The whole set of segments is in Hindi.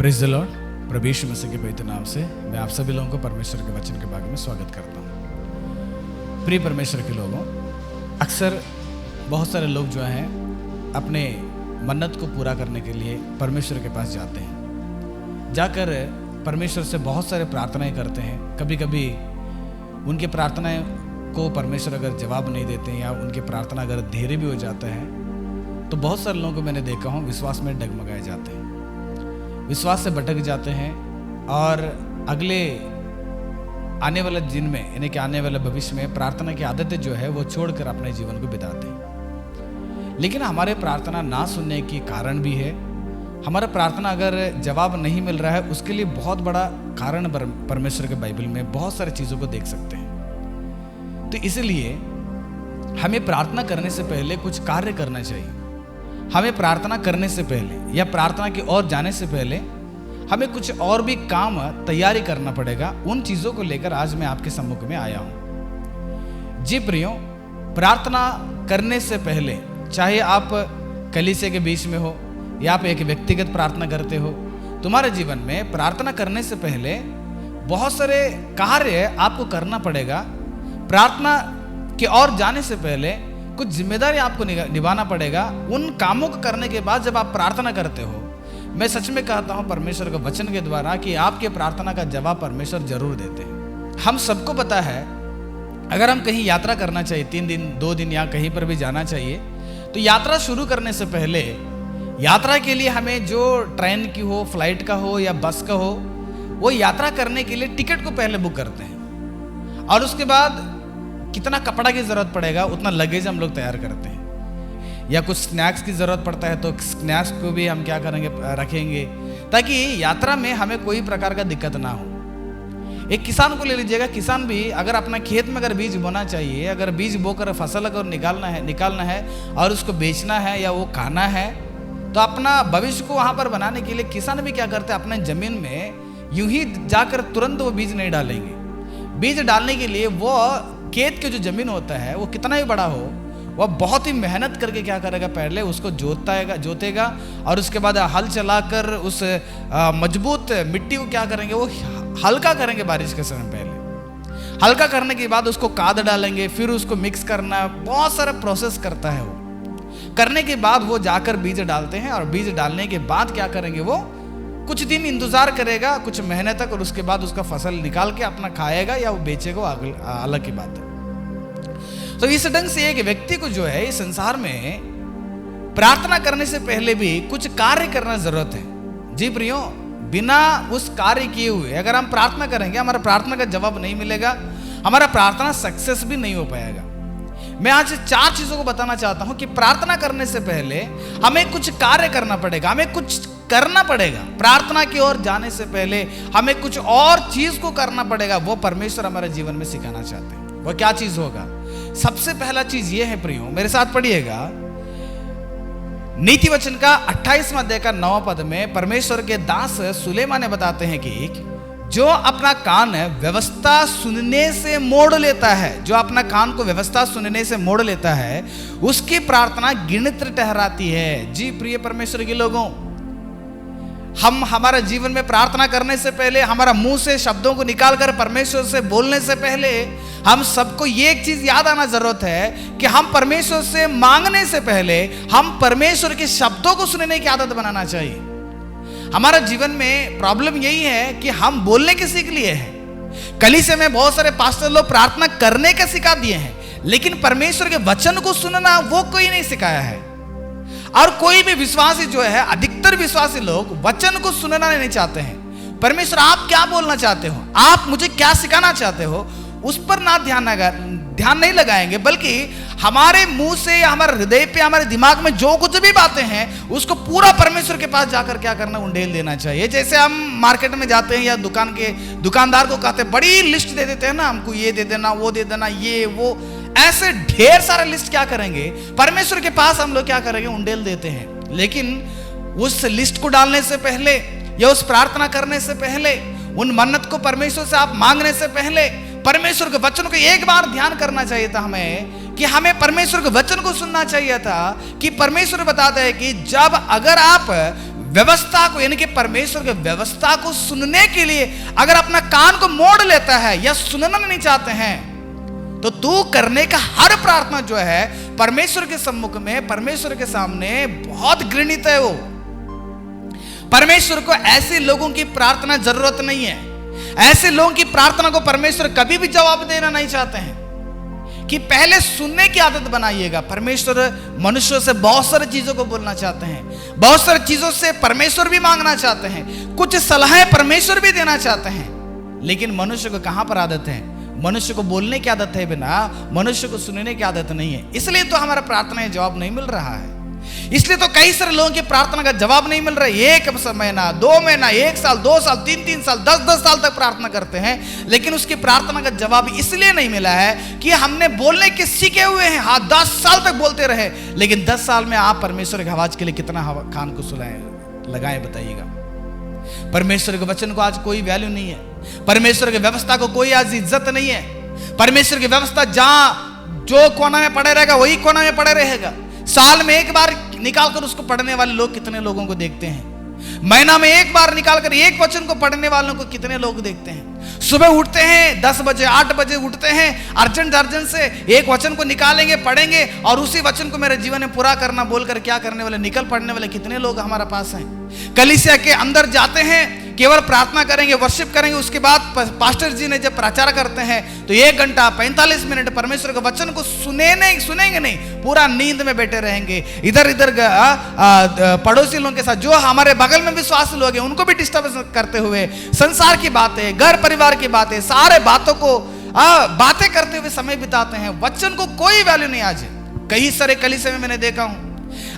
Praise the Lord. प्रभु यीशु मसीह के पवित्र नाम से मैं आप सभी लोगों को परमेश्वर के वचन के बारे में स्वागत करता हूँ। प्रिय परमेश्वर के लोगों, अक्सर बहुत सारे लोग जो हैं अपने मन्नत को पूरा करने के लिए परमेश्वर के पास जाते हैं। जाकर परमेश्वर से बहुत सारे प्रार्थनाएं करते हैं। कभी कभी उनके प्रार्थनाएं को परमेश्वर अगर जवाब नहीं देते हैं या उनकी प्रार्थना अगर धीरे भी हो जाता है तो बहुत सारे लोगों को मैंने देखा हूँ विश्वास में डगमगाए जाते हैं, विश्वास से भटक जाते हैं और अगले आने वाले दिन में यानी कि आने वाले भविष्य में प्रार्थना की आदतें जो है वो छोड़कर अपने जीवन को बिताते हैं। लेकिन हमारे प्रार्थना ना सुनने की कारण भी है। हमारा प्रार्थना अगर जवाब नहीं मिल रहा है उसके लिए बहुत बड़ा कारण परमेश्वर के बाइबल में बहुत सारी चीज़ों को देख सकते हैं। तो इसलिए हमें प्रार्थना करने से पहले कुछ कार्य करना चाहिए। हमें प्रार्थना करने से पहले या प्रार्थना की ओर जाने से पहले हमें कुछ और भी काम तैयारी करना पड़ेगा। उन चीज़ों को लेकर आज मैं आपके सम्मुख में आया हूँ। जी प्रियो, प्रार्थना करने से पहले चाहे आप कलीसिया के बीच में हो या आप एक व्यक्तिगत प्रार्थना करते हो, तुम्हारे जीवन में प्रार्थना करने से पहले बहुत सारे कार्य आपको करना पड़ेगा। प्रार्थना की ओर जाने से पहले कुछ जिम्मेदारी आपको निभाना पड़ेगा। उन कामों को करने के बाद जब आप प्रार्थना करते हो, मैं सच में कहता हूँ परमेश्वर के वचन के द्वारा कि आपके प्रार्थना का जवाब परमेश्वर जरूर देते हैं। हम सबको पता है अगर हम कहीं यात्रा करना चाहिए, 3 दिन 2 दिन या कहीं पर भी जाना चाहिए, तो यात्रा शुरू करने से पहले यात्रा के लिए हमें जो ट्रेन की हो, फ्लाइट का हो या बस का हो, वो यात्रा करने के लिए टिकट को पहले बुक करते हैं और उसके बाद कितना कपड़ा की जरूरत पड़ेगा उतना लगेज हम लोग तैयार करते हैं। या कुछ स्नैक्स की जरूरत पड़ता है तो स्नैक्स को भी हम क्या करेंगे, रखेंगे ताकि यात्रा में हमें कोई प्रकार का दिक्कत ना हो। एक किसान को ले लीजिएगा। किसान भी अगर अपना खेत में अगर बीज बोना चाहिए, अगर बीज बोकर फसल अगर निकालना है और उसको बेचना है या वो खाना है, तो अपना भविष्य को वहां पर बनाने के लिए किसान भी क्या करते हैं, अपने जमीन में यूं ही जाकर तुरंत वो बीज नहीं डालेंगे। बीज डालने के लिए वो खेत की जो जमीन होता है वो कितना ही बड़ा हो, वह बहुत ही मेहनत करके क्या करेगा, पहले उसको जोतेगा और उसके बाद हल चलाकर उस मजबूत मिट्टी को क्या करेंगे, वो हल्का करेंगे। बारिश के समय पहले हल्का करने के बाद उसको खाद डालेंगे, फिर उसको मिक्स करना, बहुत सारा प्रोसेस करता है। वो करने के बाद वो जाकर बीज डालते हैं और बीज डालने के बाद क्या करेंगे, वो कुछ दिन इंतजार करेगा, कुछ महीने तक, और उसके बाद उसका फसल निकाल के अपना खाएगा या वो बेचेगा, अलग की बात है। तो इस ढंग से एक व्यक्ति को जो है इस संसार में प्रार्थना करने से पहले भी कुछ कार्य करना जरूरत है। जी प्रियो, बिना उस कार्य किए हुए अगर हम प्रार्थना करेंगे, हमारा प्रार्थना का जवाब नहीं मिलेगा, हमारा प्रार्थना सक्सेस भी नहीं हो पाएगा। मैं आज 4 चीजों को बताना चाहता हूं कि प्रार्थना करने से पहले हमें कुछ कार्य करना पड़ेगा, हमें कुछ करना पड़ेगा। प्रार्थना की ओर जाने से पहले हमें कुछ और चीज को करना पड़ेगा। वो परमेश्वर हमारे जीवन में सिखाना चाहते हैं। वो क्या चीज होगा? सबसे पहला चीज ये है प्रियो, मेरे साथ पढ़िएगा, नीति वचन का 28वां अध्याय का 9वां पद में परमेश्वर के दास सुलेमान ने बताते हैं कि जो अपना कान व्यवस्था सुनने से मोड़ लेता है, जो अपना कान को व्यवस्था सुनने से मोड़ लेता है, उसकी प्रार्थना गिनत ठहराती है। जी प्रिय परमेश्वर के लोगों, हम हमारे जीवन में प्रार्थना करने से पहले, हमारा मुंह से शब्दों को निकालकर परमेश्वर से बोलने से पहले, हम सबको ये एक चीज याद आना जरूरत है कि हम परमेश्वर से मांगने से पहले हम परमेश्वर के शब्दों को सुनने की आदत बनाना चाहिए। हमारा जीवन में प्रॉब्लम यही है कि हम बोलने के सीख लिए हैं। कलीसिया में बहुत सारे पास्टर लोग प्रार्थना करने का सिखा दिए हैं, लेकिन परमेश्वर के वचन को सुनना वो कोई नहीं सिखाया है। और कोई भी विश्वासी जो है, अधिकतर विश्वासी लोग वचन को सुनना नहीं चाहते हैं। परमेश्वर आप क्या बोलना चाहते हो, आप मुझे क्या सिखाना चाहते हो, उस पर ना ध्यान नहीं लगाएंगे, बल्कि हमारे मुंह से, हमारे हृदय पे, हमारे दिमाग में जो कुछ भी बातें हैं उसको पूरा परमेश्वर के पास जाकर क्या करना, उंडेल देना चाहिए। जैसे हम मार्केट में जाते हैं या दुकानदार को कहते हैं, बड़ी लिस्ट दे देते हैं ना, हमको ये दे देना, वो दे देना, ये वो, ऐसे ढेर सारा लिस्ट क्या करेंगे, परमेश्वर के पास हम लोग क्या करेंगे, उंडेल देते हैं। लेकिन उस लिस्ट को डालने से पहले या उस प्रार्थना करने से पहले, उन मन्नत को परमेश्वर से आप मांगने से पहले परमेश्वर के वचन को एक बार ध्यान करना चाहिए था हमें, कि हमें परमेश्वर के वचन को सुनना चाहिए था कि परमेश्वर बताता है कि जब अगर आप व्यवस्था को यानी कि परमेश्वर के व्यवस्था को सुनने के लिए अगर अपना कान को मोड़ लेता है या सुनना नहीं चाहते हैं, तो तू करने का हर प्रार्थना जो है परमेश्वर के सम्मुख में, परमेश्वर के सामने बहुत घृणित है। वो परमेश्वर को ऐसे लोगों की प्रार्थना जरूरत नहीं है। ऐसे लोगों की प्रार्थना को परमेश्वर कभी भी जवाब देना नहीं चाहते हैं। कि पहले सुनने की आदत बनाइएगा। परमेश्वर मनुष्यों से बहुत सारी चीजों को बोलना चाहते हैं, बहुत सारी चीजों से परमेश्वर भी मांगना चाहते हैं, कुछ सलाहें परमेश्वर भी देना चाहते हैं, लेकिन मनुष्य को कहां पर आदत है? मनुष्य को बोलने की आदत है, बिना मनुष्य को सुनने की आदत नहीं है। इसलिए तो हमारा प्रार्थना का जवाब नहीं मिल रहा है। इसलिए तो कई सारे लोगों की प्रार्थना का जवाब नहीं मिल रहा है। एक महीना, 2 महीना, 1 साल, 2 साल, 3 साल, 10 साल तक प्रार्थना करते हैं, लेकिन उसकी प्रार्थना का जवाब इसलिए नहीं मिला है कि हमने बोलने के सीखे हुए हैं। हाँ, 10 साल तक बोलते रहे, लेकिन 10 साल में आप परमेश्वर की आवाज के लिए कितना कान को लगाए बताइएगा। परमेश्वर के वचन को आज कोई वैल्यू नहीं है। परमेश्वर की व्यवस्था को कोई आज इज्जत नहीं है। परमेश्वर की व्यवस्था जहां जो कोना में पड़े रहेगा वही कोना में पड़े रहेगा। साल में एक बार निकालकर उसको पढ़ने वाले लोग कितने लोगों को देखते हैं? महीना में एक बार निकालकर एक वचन को पढ़ने वालों को कितने लोग देखते हैं? सुबह उठते हैं 10 बजे 8 बजे उठते हैं, अर्जेंट से एक वचन को निकालेंगे, पढ़ेंगे और उसी वचन को मेरे जीवन में पूरा करना बोलकर क्या करने वाले, निकल पड़ने वाले कितने लोग हमारे पास हैं। कलीसिया के अंदर जाते हैं, केवल प्रार्थना करेंगे, वर्शिप करेंगे, उसके बाद पास्टर जी ने जब प्रचार करते हैं तो 1 घंटा 45 मिनट परमेश्वर के वचन को सुनेंगे नहीं, पूरा नींद में बैठे रहेंगे। इधर इधर पड़ोसी लोगों के साथ, जो हमारे बगल में विश्वास लोग हैं, उनको भी डिस्टर्ब करते हुए संसार की बातें, घर परिवार की बातें, सारे बातों को बातें करते हुए समय बिताते हैं। वचन को कोई वैल्यू नहीं। आज कई सारे कलीसिया में मैंने देखा हूं,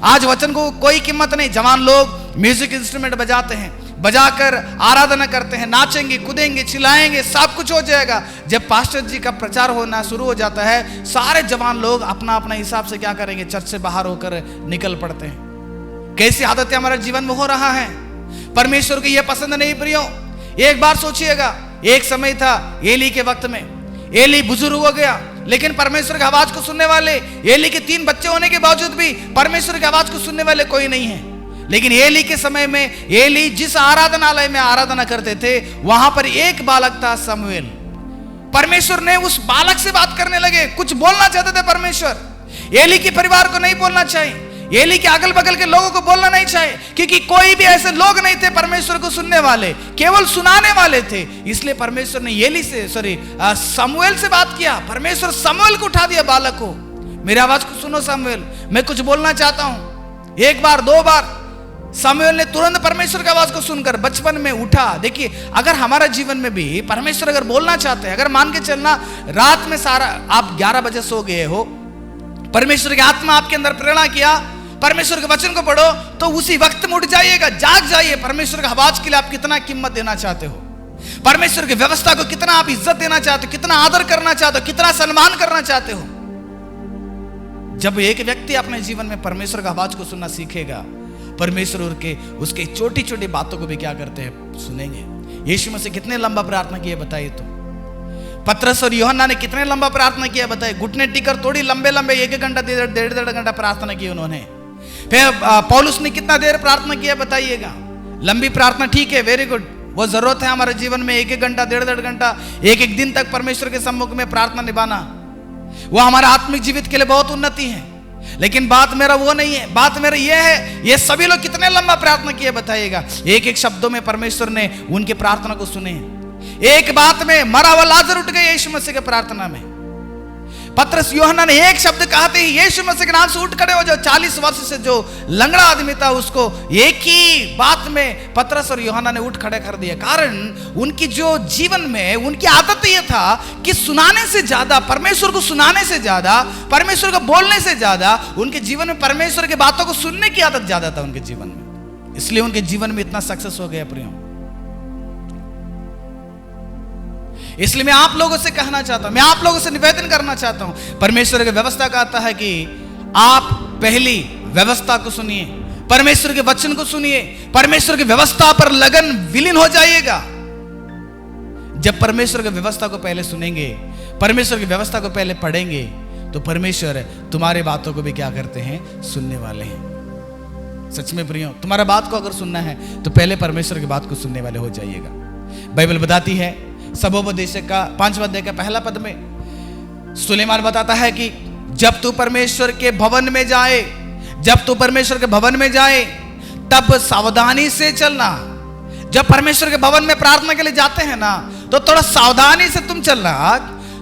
आज वचन को कोई कीमत नहीं। जवान लोग म्यूजिक इंस्ट्रूमेंट बजाते हैं, बजाकर आराधना करते हैं, नाचेंगे, कूदेंगे, चिल्लाएंगे, सब कुछ हो जाएगा। जब पास्टर जी का प्रचार होना शुरू हो जाता है, सारे जवान लोग अपना अपना हिसाब से क्या करेंगे, चर्च से बाहर होकर निकल पड़ते हैं। कैसी आदतें हमारे जीवन में हो रहा है? परमेश्वर को यह पसंद नहीं प्रियो। एक बार सोचिएगा, एक समय था एली के वक्त में, एली बुजुर्ग हो गया, लेकिन परमेश्वर की आवाज को सुनने वाले, एली के 3 बच्चे होने के बावजूद भी परमेश्वर की आवाज को सुनने वाले कोई नहीं है। लेकिन एली के समय में, एली जिस आराधनालय में आराधना करते थे, वहां पर एक बालक था, शमूएल। परमेश्वर ने उस बालक से बात करने लगे, कुछ बोलना चाहते थे परमेश्वर। एली के परिवार को नहीं बोलना चाहिए, एली के अगल बगल के लोगों को बोलना नहीं चाहिए, क्योंकि कोई भी ऐसे लोग नहीं थे परमेश्वर को सुनने वाले, केवल सुनाने वाले थे। इसलिए परमेश्वर ने शमूएल से बात किया। परमेश्वर शमूएल को उठा दिया, बालक को, मेरी आवाज को सुनो शमूएल, मैं कुछ बोलना चाहता हूं। 1 बार 2 बार शमूएल ने तुरंत परमेश्वर की आवाज को सुनकर बचपन में उठा। देखिए, अगर हमारा जीवन में भी परमेश्वर अगर बोलना चाहते हैं, अगर मान के चलना रात में सारा आप 11 बजे सो गए हो, परमेश्वर की आत्मा आपके अंदर प्रेरणा किया, परमेश्वर के वचन को पढ़ो, तो उसी वक्त में उठ जाइएगा, जाग जाइए। परमेश्वर की आवाज के लिए आप कितना कीमत देना चाहते हो, परमेश्वर की व्यवस्था को कितना आप इज्जत देना चाहते हो, कितना आदर करना चाहते हो, कितना सम्मान करना चाहते हो। जब एक व्यक्ति अपने जीवन में परमेश्वर की आवाज को सुनना सीखेगा, परमेश्वर उसके छोटी छोटी बातों को भी क्या करते हैं, सुनेंगे। यीशु मसीह कितने लंबा प्रार्थना किया बताइए तो? पतरस और यूहन्ना ने कितने लंबा प्रार्थना किया बताइए? घुटने टिकर थोड़ी लंबे 1 घंटा 1.5 घंटा प्रार्थना की उन्होंने। फिर पौलुस ने कितना देर प्रार्थना किया बताइएगा? लंबी प्रार्थना ठीक है, वेरी गुड, वो जरूरत है हमारे जीवन में। 1 घंटा 1.5 घंटा 1 दिन तक परमेश्वर के सम्मुख में प्रार्थना निभाना, वो हमारे आत्मिक जीवित के लिए बहुत उन्नति है। लेकिन बात मेरा वो नहीं है, बात मेरा ये है, ये सभी लोग कितने लंबा प्रार्थना किए बताइएगा? एक शब्दों में परमेश्वर ने उनकी प्रार्थना को सुने। एक बात में मरा हुआ लाजर उठ गया यीशु मसीह के प्रार्थना में। पतरस यूहन्ना ने एक शब्द कहते ही यीशु मसीह के नाम से उठ खड़े हो। जो 40 वर्ष से जो लंगड़ा आदमी था, उसको एक ही बात में पतरस और यूहन्ना ने उठ खड़े कर दिया। कारण उनकी जो जीवन में उनकी आदत ये था कि सुनाने से ज्यादा, परमेश्वर को सुनाने से ज्यादा, परमेश्वर को बोलने से ज्यादा, उनके जीवन में परमेश्वर की बातों को सुनने की आदत ज्यादा था उनके जीवन में। इसलिए उनके जीवन में इतना सक्सेस हो गया प्रियो। इसलिए मैं आप लोगों से कहना चाहता हूं, मैं आप लोगों से निवेदन करना चाहता हूं, परमेश्वर की व्यवस्था कहता है कि आप पहली व्यवस्था को सुनिए, परमेश्वर के वचन को सुनिए, परमेश्वर की व्यवस्था पर लगन विलीन हो जाइएगा। जब परमेश्वर की व्यवस्था को पहले सुनेंगे, परमेश्वर की व्यवस्था को पहले पढ़ेंगे, तो परमेश्वर तुम्हारे बातों को भी क्या करते हैं, सुनने वाले हैं। सच में प्रियो, तुम्हारा बात को अगर सुनना है तो पहले परमेश्वर की बात को सुनने वाले हो जाइएगा। बाइबल बताती है सबोपदेशक का 5वां अध्याय का पहला पद में सुलेमान बताता है कि जब तू परमेश्वर के भवन में जाए, जब तू परमेश्वर के भवन में जाए तब सावधानी से चलना। जब परमेश्वर के भवन में प्रार्थना के लिए जाते हैं ना, तो थोड़ा सावधानी से तुम चलना।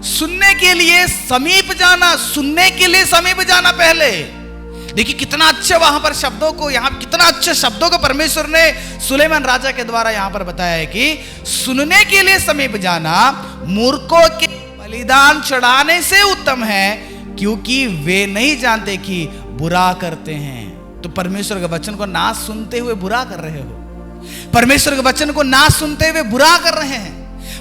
सुनने के लिए समीप जाना, सुनने के लिए समीप जाना पहले। देखिए कितना अच्छे वहां पर शब्दों को, यहां कितना अच्छे शब्दों को परमेश्वर ने सुलेमान राजा के द्वारा यहां पर बताया है कि सुनने के लिए समीप जाना मूर्खों के बलिदान चढ़ाने से उत्तम है, क्योंकि वे नहीं जानते कि बुरा करते हैं। तो परमेश्वर के वचन को ना सुनते हुए बुरा कर रहे हो, परमेश्वर के वचन को ना सुनते हुए बुरा कर रहे हैं,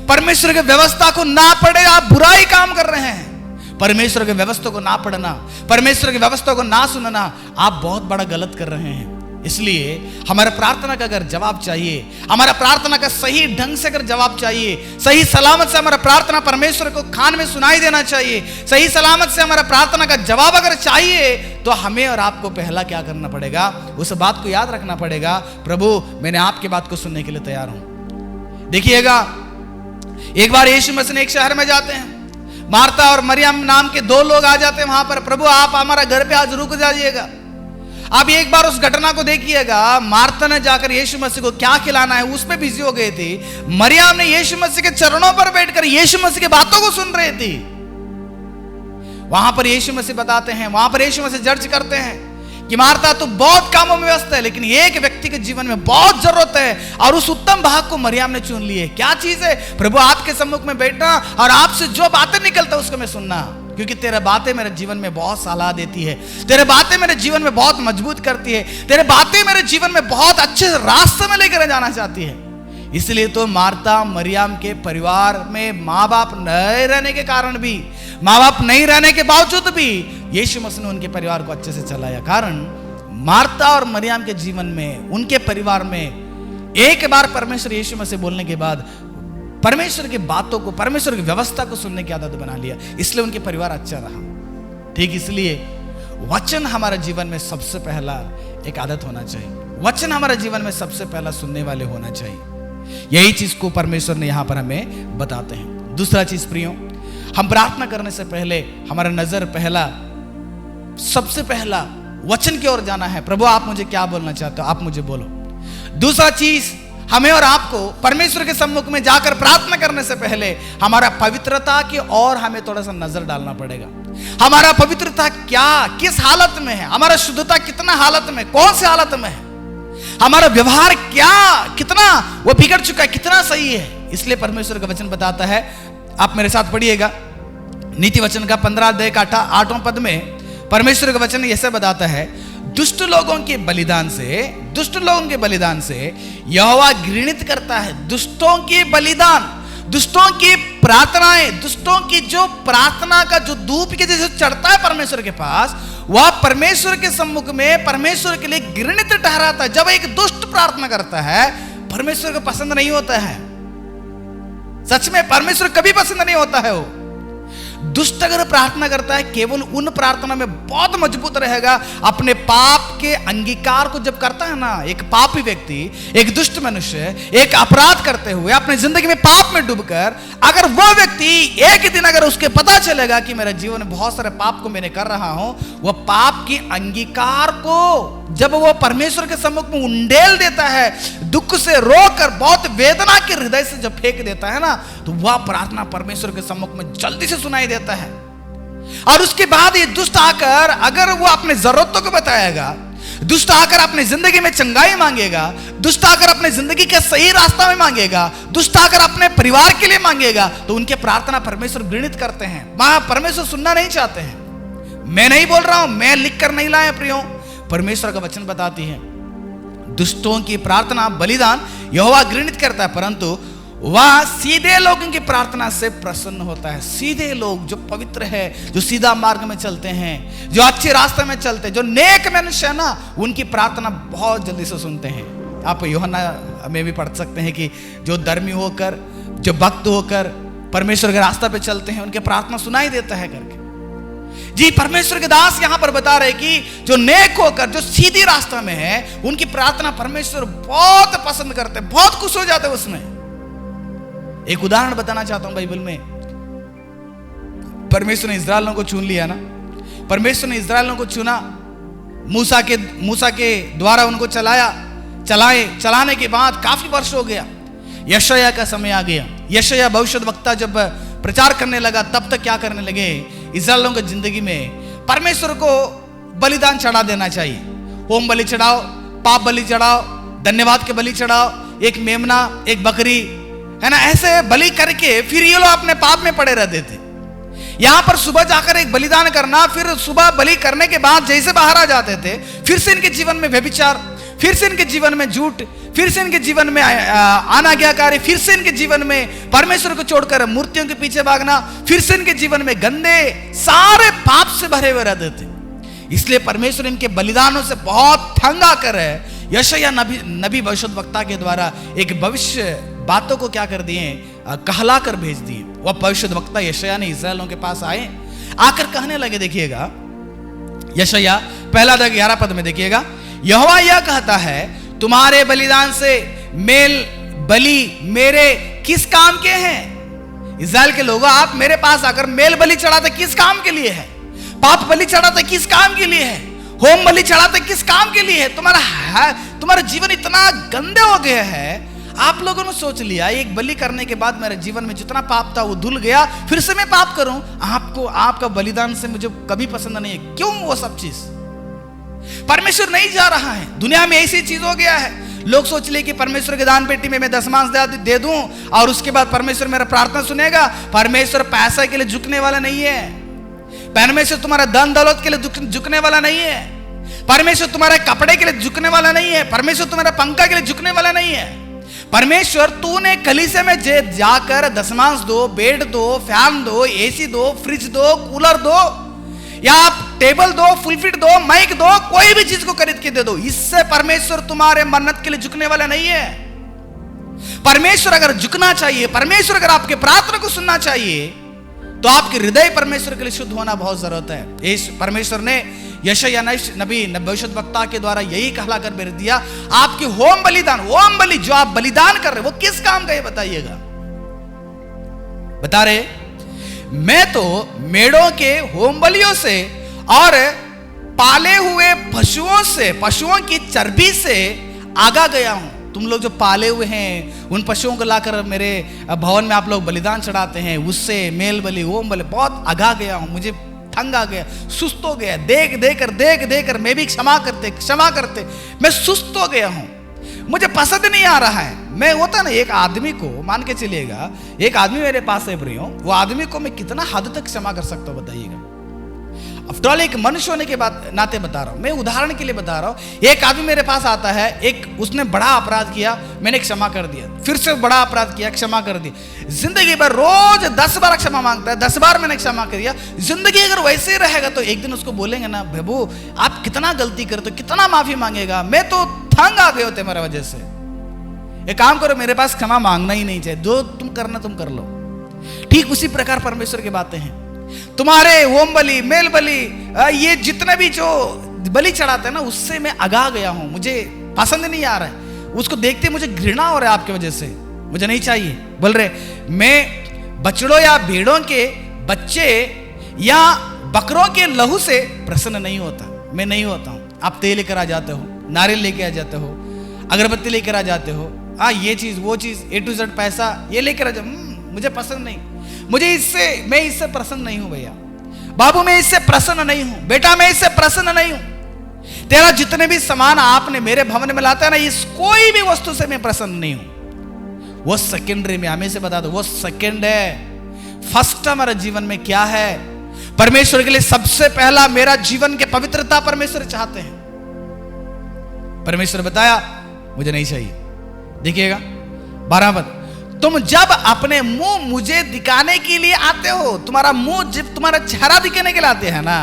परमेश्वर की व्यवस्था को ना पढ़े आप बुराई काम कर रहे हैं। परमेश्वर की व्यवस्था को ना पढ़ना, परमेश्वर की व्यवस्था को ना सुनना, आप बहुत बड़ा गलत कर रहे हैं। इसलिए हमारा प्रार्थना का अगर जवाब चाहिए, हमारा प्रार्थना का सही ढंग से अगर जवाब चाहिए, सही सलामत से हमारा प्रार्थना परमेश्वर को कान में सुनाई देना चाहिए, सही सलामत से हमारा प्रार्थना का जवाब अगर चाहिए, तो हमें और आपको पहला क्या करना पड़ेगा, उस बात को याद रखना पड़ेगा, प्रभु मैंने आपकी बात को सुनने के लिए तैयार हूं। देखिएगा एक बार यीशु मसीह एक शहर में जाते हैं, मार्था और मरियम नाम के 2 लोग आ जाते हैं वहां पर। प्रभु आप हमारा घर पे आज रुक जाइएगा। आप एक बार उस घटना को देखिएगा, मार्था ने जाकर यीशु मसीह को क्या खिलाना है उस पे बिजी हो गई थी। मरियम ने यीशु मसीह के चरणों पर बैठकर यीशु मसीह की बातों को सुन रही थी। वहां पर यीशु मसीह बताते हैं, वहां पर यीशु मसीह जज करते हैं कि मार्था तो बहुत कामों में व्यस्त है, लेकिन एक व्यक्ति के जीवन में बहुत जरूरत है, और उस उत्तम भाग को मरियम ने चुन ली है। क्या चीज है? प्रभु आपके सम्मुख में बैठना और आपसे जो बातें निकलता है उसको मैं सुनना, क्योंकि तेरे बातें मेरे जीवन में बहुत सलाह देती है, तेरे बातें मेरे जीवन में बहुत मजबूत करती है, तेरे बातें मेरे जीवन में बहुत अच्छे रास्ते में लेकर जाना चाहती है। इसलिए तो मार्था मरियम के परिवार में माँ बाप नहीं रहने के कारण भी, माँ बाप नहीं रहने के बावजूद भी यीशु मसीह ने उनके परिवार को अच्छे से चलाया। कारण मार्था और मरियम के जीवन में, उनके परिवार में एक बार परमेश्वर यीशु मसीह बोलने के बाद परमेश्वर की बातों को, परमेश्वर की व्यवस्था को सुनने की आदत बना लिया, इसलिए उनके परिवार अच्छा रहा। ठीक इसलिए वचन हमारे जीवन में सबसे पहला एक आदत होना चाहिए, वचन हमारे जीवन में सबसे पहला सुनने वाले होना चाहिए। यही चीज को परमेश्वर ने यहां पर हमें बताते हैं। दूसरा चीज प्रियो, हम प्रार्थना करने से पहले हमारा नजर पहला, सबसे पहला वचन की ओर जाना है। प्रभु आप मुझे क्या बोलना चाहते हो, आप मुझे बोलो। दूसरा चीज, हमें और आपको परमेश्वर के सम्मुख में जाकर प्रार्थना करने से पहले हमारा पवित्रता की ओर हमें थोड़ा सा नजर डालना पड़ेगा। हमारा पवित्रता क्या, किस हालत में है, हमारा शुद्धता कितना हालत में, कौन सी हालत में है, हमारा व्यवहार क्या, कितना वो बिगड़ चुका है, कितना सही है। इसलिए परमेश्वर का वचन बताता है, आप मेरे साथ पढ़िएगा, नीति वचन का 15 अध्याय का 8वां पद में परमेश्वर का वचन ऐसे बताता है, दुष्ट लोगों के बलिदान से, दुष्ट लोगों के बलिदान से यहोवा घृणित करता है। दुष्टों के बलिदान, दुष्टों की प्रार्थनाएं, दुष्टों की जो प्रार्थना का जो धूप के जैसे चढ़ता है परमेश्वर के पास, वह परमेश्वर के सम्मुख में परमेश्वर के लिए घृणित ठहराता है। जब एक दुष्ट प्रार्थना करता है, परमेश्वर को पसंद नहीं होता है। सच में परमेश्वर कभी पसंद नहीं होता है। वो दुष्ट अगर प्रार्थना करता है, केवल उन प्रार्थना में बहुत मजबूत रहेगा। अपने पाप के अंगीकार को जब करता है ना, एक पापी व्यक्ति, एक दुष्ट मनुष्य एक अपराध करते हुए अपने जिंदगी में पाप में डूबकर, अगर वो व्यक्ति एक दिन अगर उसके पता चलेगा कि मेरे जीवन में बहुत सारे पाप को मैंने कर रहा हूं, वह पाप की अंगीकार को जब वो परमेश्वर के सम्मुख में उंडेल देता है, दुख से रोकर बहुत वेदना के हृदय से जब फेंक देता है ना, तो वह प्रार्थना परमेश्वर के सम्मुख में जल्दी से सुनाई देता है। और उसके बाद ये दुष्ट आकर अगर वो अपने जरूरतों को बताएगा, दुष्ट आकर अपनी जिंदगी में चंगाई मांगेगा, दुष्ट आकर अपने जिंदगी के सही रास्ता में मांगेगा, दुष्ट आकर अपने परिवार के लिए मांगेगा, तो उनके प्रार्थना परमेश्वर घृणित करते हैं। वहां परमेश्वर सुनना नहीं चाहते हैं। मैं नहीं बोल रहा हूं, मैं लिख कर नहीं लाया प्रियो, परमेश्वर का वचन बताती है, दुष्टों की प्रार्थना बलिदान यहोवा घृणित करता है, परंतु वह सीधे लोगों की प्रार्थना से प्रसन्न होता है। सीधे लोग जो पवित्र है, जो सीधा मार्ग में चलते हैं, जो अच्छे रास्ते में चलते हैं, जो नेक मनुष्य है ना, उनकी प्रार्थना बहुत जल्दी से सुनते हैं। आप यूहन्ना में भी पढ़ सकते हैं कि जो धर्मी होकर, जो भक्त होकर परमेश्वर के रास्ते पे चलते हैं, उनके प्रार्थना सुनाई देता है करके। जी, परमेश्वर के दास यहां पर बता रहे कि जो नेक होकर जो सीधी रास्ता में है, उनकी प्रार्थना परमेश्वर बहुत पसंद करते, बहुत खुश हो जाते उसमें। एक उदाहरण बताना चाहता हूं बाइबल में। परमेश्वर ने इस्राएलियों को चुन लिया ना, परमेश्वर ने इस्राएलियों को चुना, मूसा के द्वारा उनको चलाने के बाद काफी वर्ष हो गया। यशायाह का समय आ गया। यशायाह भविष्यद्वक्ता जब प्रचार करने लगा, तब तक क्या करने लगे, इस्राएलियों की जिंदगी में परमेश्वर को बलिदान चढ़ा देना चाहिए। होम बलि चढ़ाओ, पाप बलि चढ़ाओ, धन्यवाद के बलि चढ़ाओ, एक मेमना, एक बकरी, है ना, ऐसे बलि करके फिर ये लोग अपने पाप में पड़े रहते थे। यहां पर सुबह जाकर एक बलिदान करना, फिर सुबह बलि करने के बाद जैसे बाहर आ जाते थे, फिर से इनके जीवन में व्यभिचार, फिर से इनके जीवन में झूठ, फिर से इनके जीवन में अनाज्ञाकारी, फिर से इनके जीवन में परमेश्वर को छोड़कर मूर्तियों के पीछे भागना, फिर से इनके जीवन में गंदे सारे पाप से भरे हुए रहते थे। इसलिए परमेश्वर इनके बलिदानों से बहुत तंग आकर यशायाह नबी भविष्यद्वक्ता के द्वारा एक भविष्य बातों को क्या कर दिए, कहला कर भेज दिए। वह भविष्यद्वक्ता यशायाह ने इस्राएलियों के पास आए, आकर कहने लगे, देखिएगा यशायाह 1:11 में देखिएगा, यहोवा यह कहता है, तुम्हारे बलिदान से मेल बलि मेरे किस काम के हैं? इस्राएल के लोगों, आप मेरे पास आकर मेल बलि चढ़ाते किस काम के लिए है? पाप बलि चढ़ाते किस काम के लिए है? होम बलि चढ़ाते किस काम के लिए है? तुम्हारा जीवन इतना गंदे हो गया है। आप लोगों ने सोच लिया एक बलि करने के बाद मेरे जीवन में जितना पाप था वो धुल गया, फिर से मैं पाप करूं। आपका बलिदान से मुझे कभी पसंद नहीं है। क्यों वो सब चीज? परमेश्वर नहीं जा रहा है। दुनिया में ऐसी चीज हो गया है, लोग सोच ले कि परमेश्वर के दान पेटी में मैं दशमांश दे दूं और उसके बाद परमेश्वर मेरा प्रार्थना सुनेगा। परमेश्वर पैसा के लिए झुकने वाला नहीं है। परमेश्वर तुम्हारा धन दौलत के लिए झुकने वाला नहीं है। परमेश्वर तुम्हारे कपड़े के लिए झुकने वाला नहीं है। परमेश्वर तुम्हारा पंखा के लिए झुकने वाला नहीं है। परमेश्वर तूने कलीसिया में जाकर दशमांश दो, बेड दो, फैन दो, एसी दो, फ्रिज दो, कूलर दो, या आप टेबल दो, फुलफिट दो, माइक दो, कोई भी चीज को खरीद के दे दो, इससे परमेश्वर तुम्हारे मन्नत के लिए झुकने वाला नहीं है। परमेश्वर अगर झुकना चाहिए, परमेश्वर अगर आपके प्रार्थना को सुनना चाहिए, तो आपके हृदय परमेश्वर के लिए शुद्ध होना बहुत जरूरत है। इस परमेश्वर ने यशायाह नबी भविष्यद्वक्ता के द्वारा यही कहला कर भेज दिया, आपकी होम बलि जो आप बलिदान कर रहे वो किस काम का है बताइएगा। बता रहे, मैं तो मेढ़ों के होम बलियों से और पाले हुए पशुओं की चर्बी से आगा गया हूं। तुम लोग जो पाले हुए हैं उन पशुओं को लाकर मेरे भवन में आप लोग बलिदान चढ़ाते हैं, उससे मेल बलि, होम बलि बहुत आगा गया हूं। मुझे थंग आ गया, सुस्त हो गया, देख कर मैं भी क्षमा करते मैं सुस्त हो गया हूं। मुझे पसंद नहीं आ रहा है। मैं होता ना, एक आदमी को मान के चलिएगा, एक आदमी मेरे पास है प्रियो, वो आदमी को मैं कितना हद तक क्षमा कर सकता हूं बताइएगा। आफ्टर ऑल एक मनुष्य होने के नाते बता रहा हूं, मैं उदाहरण के लिए बता रहा हूं। एक आदमी मेरे पास आता है, उसने बड़ा अपराध किया, मैंने क्षमा कर दिया, फिर से बड़ा अपराध किया, क्षमा कर दिया। जिंदगी भर रोज 10 बार क्षमा मांगता है, 10 बार मैंने क्षमा कर दिया। जिंदगी अगर वैसे ही रहेगा तो एक दिन उसको बोलेंगे ना, प्रभु आप कितना गलती करते हो, कितना माफी मांगेगा, मैं तो थंग आ गए होते मेरे वजह से। एक काम करो, मेरे पास क्षमा मांगना ही नहीं चाहिए, जो तुम करना तुम कर लो। ठीक उसी प्रकार परमेश्वर की बातें हैं। तुम्हारे होम बलि, मेल बलि, ये जितने भी जो बलि चढ़ाते हैं ना, उससे मैं आगा गया हूं। मुझे पसंद नहीं आ रहा है, उसको देखते मुझे घृणा हो रहा है आपकी वजह से, मुझे नहीं चाहिए। बोल रहे, मैं बछड़ों या भेड़ों के बच्चे या बकरों के लहू से प्रसन्न नहीं होता, मैं नहीं होता हूं। आप तेल लेकर आ जाते हो, नारियल लेके आ जाते हो, अगरबत्ती लेकर आ जाते हो, ये चीज वो चीज A to Z पैसा ये लेकर आ जाओ, मुझे पसंद नहीं, मैं इससे प्रसन्न नहीं हूं भैया। बाबू मैं इससे प्रसन्न नहीं हूं, बेटा मैं इससे प्रसन्न नहीं हूं। तेरा जितने भी सामान आपने मेरे भवन में लाता है ना, इस कोई भी वस्तु से मैं प्रसन्न नहीं हूं। वो सेकेंडरी में, हमें से बता दो, वो सेकेंड है। फर्स्ट हमारा जीवन में क्या है? परमेश्वर के लिए सबसे पहला मेरा जीवन के पवित्रता परमेश्वर चाहते हैं। परमेश्वर बताया मुझे नहीं चाहिए। देखिएगा 12 पद, तुम जब अपने मुंह मुझे दिखाने के लिए आते हो, तुम्हारा मुंह जब तुम्हारा चेहरा दिखाने के लिए आते हैं ना,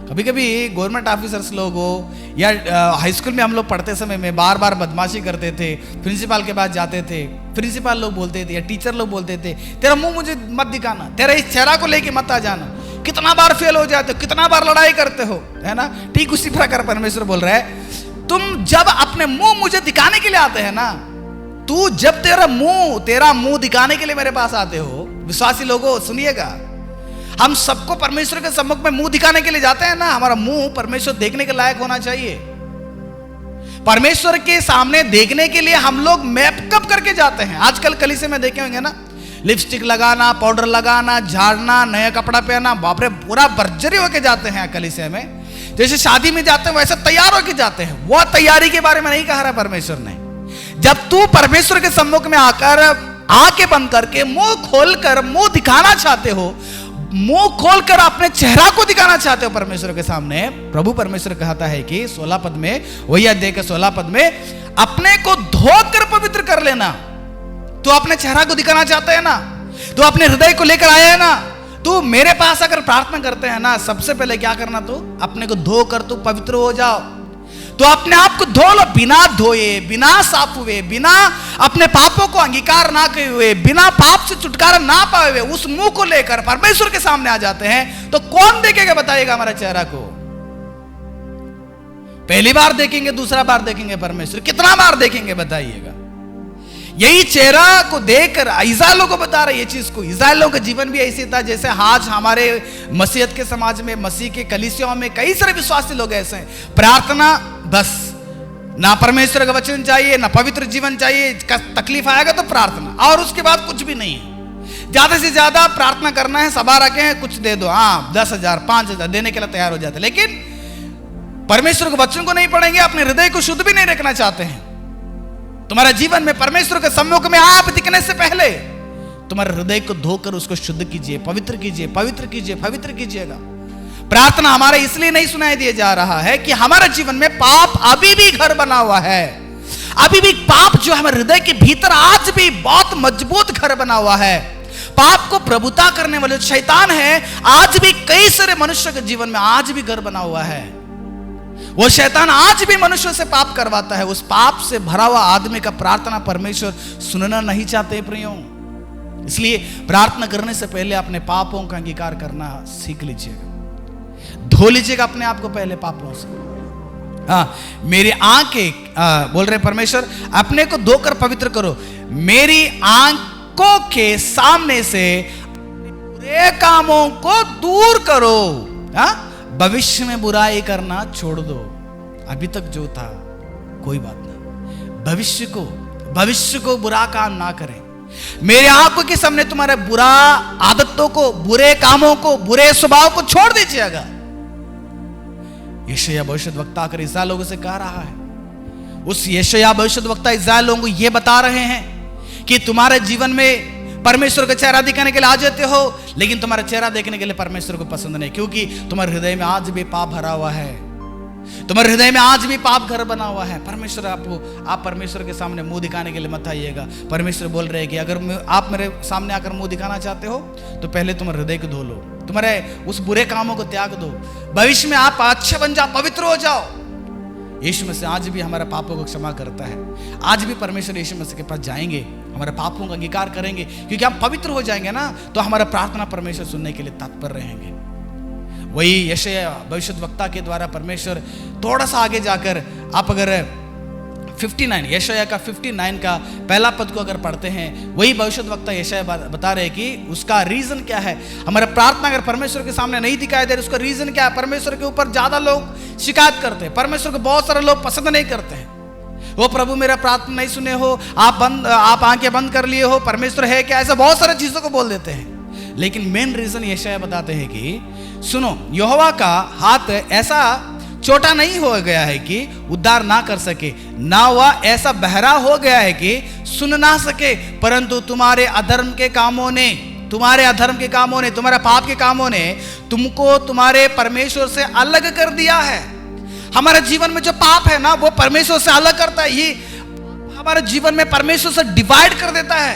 कभी कभी गवर्नमेंट ऑफिसर्स लोग हो या हाई स्कूल में हम लोग पढ़ते समय में बार बार बदमाशी करते थे, प्रिंसिपल के पास जाते थे, प्रिंसिपल लोग बोलते थे या टीचर लोग बोलते थे, तेरा मुंह मुझे मत दिखाना, तेरा इस चेहरा को लेके मत आ जाना। कितना बार फेल हो जाते हो, कितना बार लड़ाई करते हो, है ना। ठीक उसी प्रकार परमेश्वर बोल रहा है, तुम जब अपने मुंह मुझे दिखाने के लिए आते हैं ना, तू जब तेरा मुंह दिखाने के लिए मेरे पास आते हो, विश्वासी लोगों सुनिएगा, हम सबको परमेश्वर के सम्मुख में मुंह दिखाने के लिए जाते हैं ना। हमारा मुंह परमेश्वर देखने के लायक होना चाहिए। परमेश्वर के सामने देखने के लिए हम लोग मेकअप करके जाते हैं। आजकल कलीसिया में देखे होंगे ना, लिपस्टिक लगाना, पाउडर लगाना, झाड़ना, नया कपड़ा पहना, बाप रे पूरा बर्जरी होके जाते हैं कलीसिया में। जैसे शादी में जाते हैं वैसे तैयार होके जाते हैं। वो तैयारी के बारे में नहीं कहा रहा परमेश्वर ने। जब तू परमेश्वर के सम्मुख में आकर आंखें बंद करके मुंह खोलकर मुंह दिखाना चाहते हो, मुंह खोलकर अपने चेहरा को दिखाना चाहते हो परमेश्वर के सामने, प्रभु परमेश्वर कहता है कि 16 पद में, वही अध्याय के 16 पद में, अपने को धोकर पवित्र कर लेना। तू अपने चेहरा को दिखाना चाहता है ना, तू अपने हृदय को लेकर आया है ना, तू मेरे पास अगर प्रार्थना करते हैं ना, सबसे पहले क्या करना, तू अपने को धोकर तू पवित्र हो जाओ। तो अपने आप को धो लो, बिना धोए, बिना साफ हुए, बिना अपने पापों को अंगीकार ना किए हुए, बिना पाप से छुटकारा ना पाए हुए उस मुंह को लेकर परमेश्वर के सामने आ जाते हैं, तो कौन देखेगा बताइएगा हमारा चेहरा को? पहली बार देखेंगे, दूसरा बार देखेंगे परमेश्वर, कितना बार देखेंगे बताइएगा? यही चेहरा को देखकर इस्राएलियों को बता रहा है ये चीज को। इस्राएलियों का जीवन भी ऐसे था जैसे आज हमारे मसीहत के समाज में, मसीह के कलीसियाओं में कई सारे विश्वासी लोग ऐसे हैं, प्रार्थना बस, ना परमेश्वर का वचन चाहिए, ना पवित्र जीवन चाहिए, तकलीफ आएगा तो प्रार्थना, और उसके बाद कुछ भी नहीं है। ज्यादा से ज्यादा प्रार्थना करना है, सभा रखे हैं, कुछ दे दो, हाँ 10,000 5,000 देने के लिए तैयार हो जाते, लेकिन परमेश्वर के वचन को नहीं पढ़ेंगे, अपने हृदय को शुद्ध भी नहीं रखना चाहते हैं। तुम्हारा जीवन में परमेश्वर के सम्मुख में आप दिखने से पहले तुम्हारे हृदय को धोकर उसको शुद्ध कीजिए, पवित्र कीजिए, पवित्र कीजिए, पवित्र कीजिएगा। प्रार्थना हमारा इसलिए नहीं सुनाई दिया जा रहा है कि हमारे जीवन में पाप अभी भी घर बना हुआ है, अभी भी पाप जो हमारे हृदय के भीतर आज भी बहुत मजबूत घर बना हुआ है। पाप को प्रभुता करने वाले शैतान है, आज भी कई सारे मनुष्य के जीवन में आज भी घर बना हुआ है। वो शैतान आज भी मनुष्य से पाप करवाता है। उस पाप से भरा हुआ आदमी का प्रार्थना परमेश्वर सुनना नहीं चाहते प्रियो। इसलिए प्रार्थना करने से पहले अपने पापों का अंगीकार करना सीख लीजिएगा, धो लीजिएगा अपने आप को पहले पापों से। मेरी आंखें बोल रहे परमेश्वर, अपने को धोकर पवित्र करो, मेरी आंखों के सामने से बुरे कामों को दूर करो। भविष्य में बुराई करना छोड़ दो। अभी तक जो था कोई बात नहीं, भविष्य को बुरा काम ना करें। मेरे आंखों के सामने तुम्हारे बुरा आदतों को, बुरे कामों को, बुरे स्वभाव को छोड़ दीजिएगा। यशायाह भविष्यद्वक्ता आकर इस्राएल लोगों से कह रहा है। उस यशायाह भविष्यद्वक्ता इस्राएल लोगों को यह बता रहे हैं कि तुम्हारे जीवन में परमेश्वर का चेहरा दिखाने के लिए आ जाते हो, लेकिन तुम्हारा चेहरा देखने के लिए परमेश्वर को पसंद नहीं, क्योंकि तुम्हारे हृदय में आज भी पाप भरा हुआ है, तुम्हारे हृदय में आज भी पाप घर बना हुआ है। परमेश्वर आप परमेश्वर के सामने मुंह दिखाने के लिए मत आइएगा। परमेश्वर बोल रहे हैं कि अगर आप मेरे सामने आकर मुंह दिखाना चाहते हो तो पहले तुम्हारे हृदय को धो लो, तुम्हारे उस बुरे कामों को त्याग दो, भविष्य में आप अच्छे बन जाओ, पवित्र हो जाओ। यीशु मसीह आज भी हमारे पापों को क्षमा करता है। आज भी परमेश्वर यीशु मसीह के पास जाएंगे, हमारे पापों का अंगीकार करेंगे, क्योंकि हम पवित्र हो जाएंगे ना, तो हमारा प्रार्थना परमेश्वर सुनने के लिए तत्पर रहेंगे। वही यशायाह भविष्यद्वक्ता के द्वारा परमेश्वर थोड़ा सा आगे जाकर, आप अगर 59 यशायाह का 59 का पहला पद को अगर पढ़ते हैं, वही भविष्यद्वक्ता यशायाह बता रहे कि उसका रीजन क्या है। हमारा प्रार्थना अगर परमेश्वर के सामने नहीं दिखाई दे रहा, उसका रीजन क्या है? परमेश्वर के ऊपर ज्यादा लोग शिकायत करते हैं, परमेश्वर को बहुत सारे लोग पसंद नहीं करते हैं। वो प्रभु मेरा प्रार्थना नहीं सुने हो, आप आंखें बंद कर लिए हो, परमेश्वर है क्या, ऐसा बहुत सारे चीजों को बोल देते हैं। लेकिन मेन रीजन यशायाह बताते हैं कि सुनो, यहोवा का हाथ ऐसा छोटा नहीं हो गया है कि उद्धार ना कर सके, ना वह ऐसा बहरा हो गया है कि सुन ना सके, परंतु तुम्हारे अधर्म के कामों ने, तुम्हारे पाप के कामों ने तुमको तुम्हारे परमेश्वर से अलग कर दिया है। हमारे जीवन में जो पाप है ना, वो परमेश्वर से अलग करता है। ये हमारे जीवन में परमेश्वर से डिवाइड कर देता है,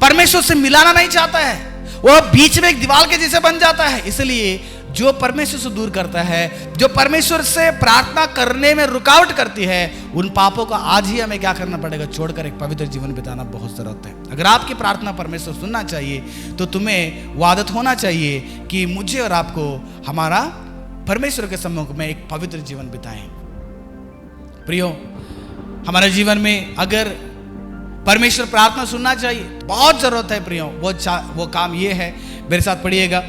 परमेश्वर से मिलाना नहीं चाहता है, वो बीच में एक दीवार के जैसे बन जाता है। इसलिए जो परमेश्वर से दूर करता है, जो परमेश्वर से प्रार्थना करने में रुकावट करती है, उन पापों को आज ही हमें क्या करना पड़ेगा, छोड़कर एक पवित्र जीवन बिताना बहुत जरूरत है। अगर आपकी प्रार्थना परमेश्वर सुनना चाहिए तो तुम्हें वो आदत होना चाहिए कि मुझे और आपको हमारा परमेश्वर के सम्मुख में एक पवित्र जीवन बिताएं। प्रियो, हमारे जीवन में अगर परमेश्वर प्रार्थना सुनना चाहिए, बहुत जरूरत है प्रियो, वो काम ये है। मेरे साथ पढ़िएगा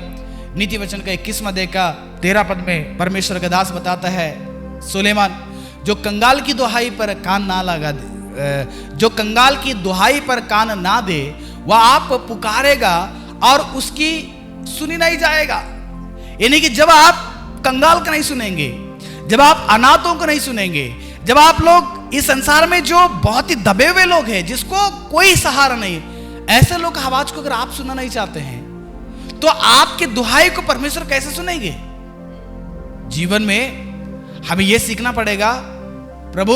नीति वचन का 21वां अध्याय का 13 पद में परमेश्वर का दास बताता है, सुलेमान जो कंगाल की दुहाई पर कान ना लगा दे, जो कंगाल की दुहाई पर कान ना दे, वह आप पुकारेगा और उसकी सुनी नहीं जाएगा। यानी कि जब आप कंगाल को नहीं सुनेंगे, जब आप अनाथों को नहीं सुनेंगे, जब आप लोग इस संसार में जो बहुत ही दबे हुए लोग हैं, जिसको कोई सहारा नहीं, ऐसे लोग की आवाज को अगर आप सुनना नहीं चाहते हैं तो आपके दुहाई को परमेश्वर कैसे सुनेंगे? जीवन में हमें यह सीखना पड़ेगा, प्रभु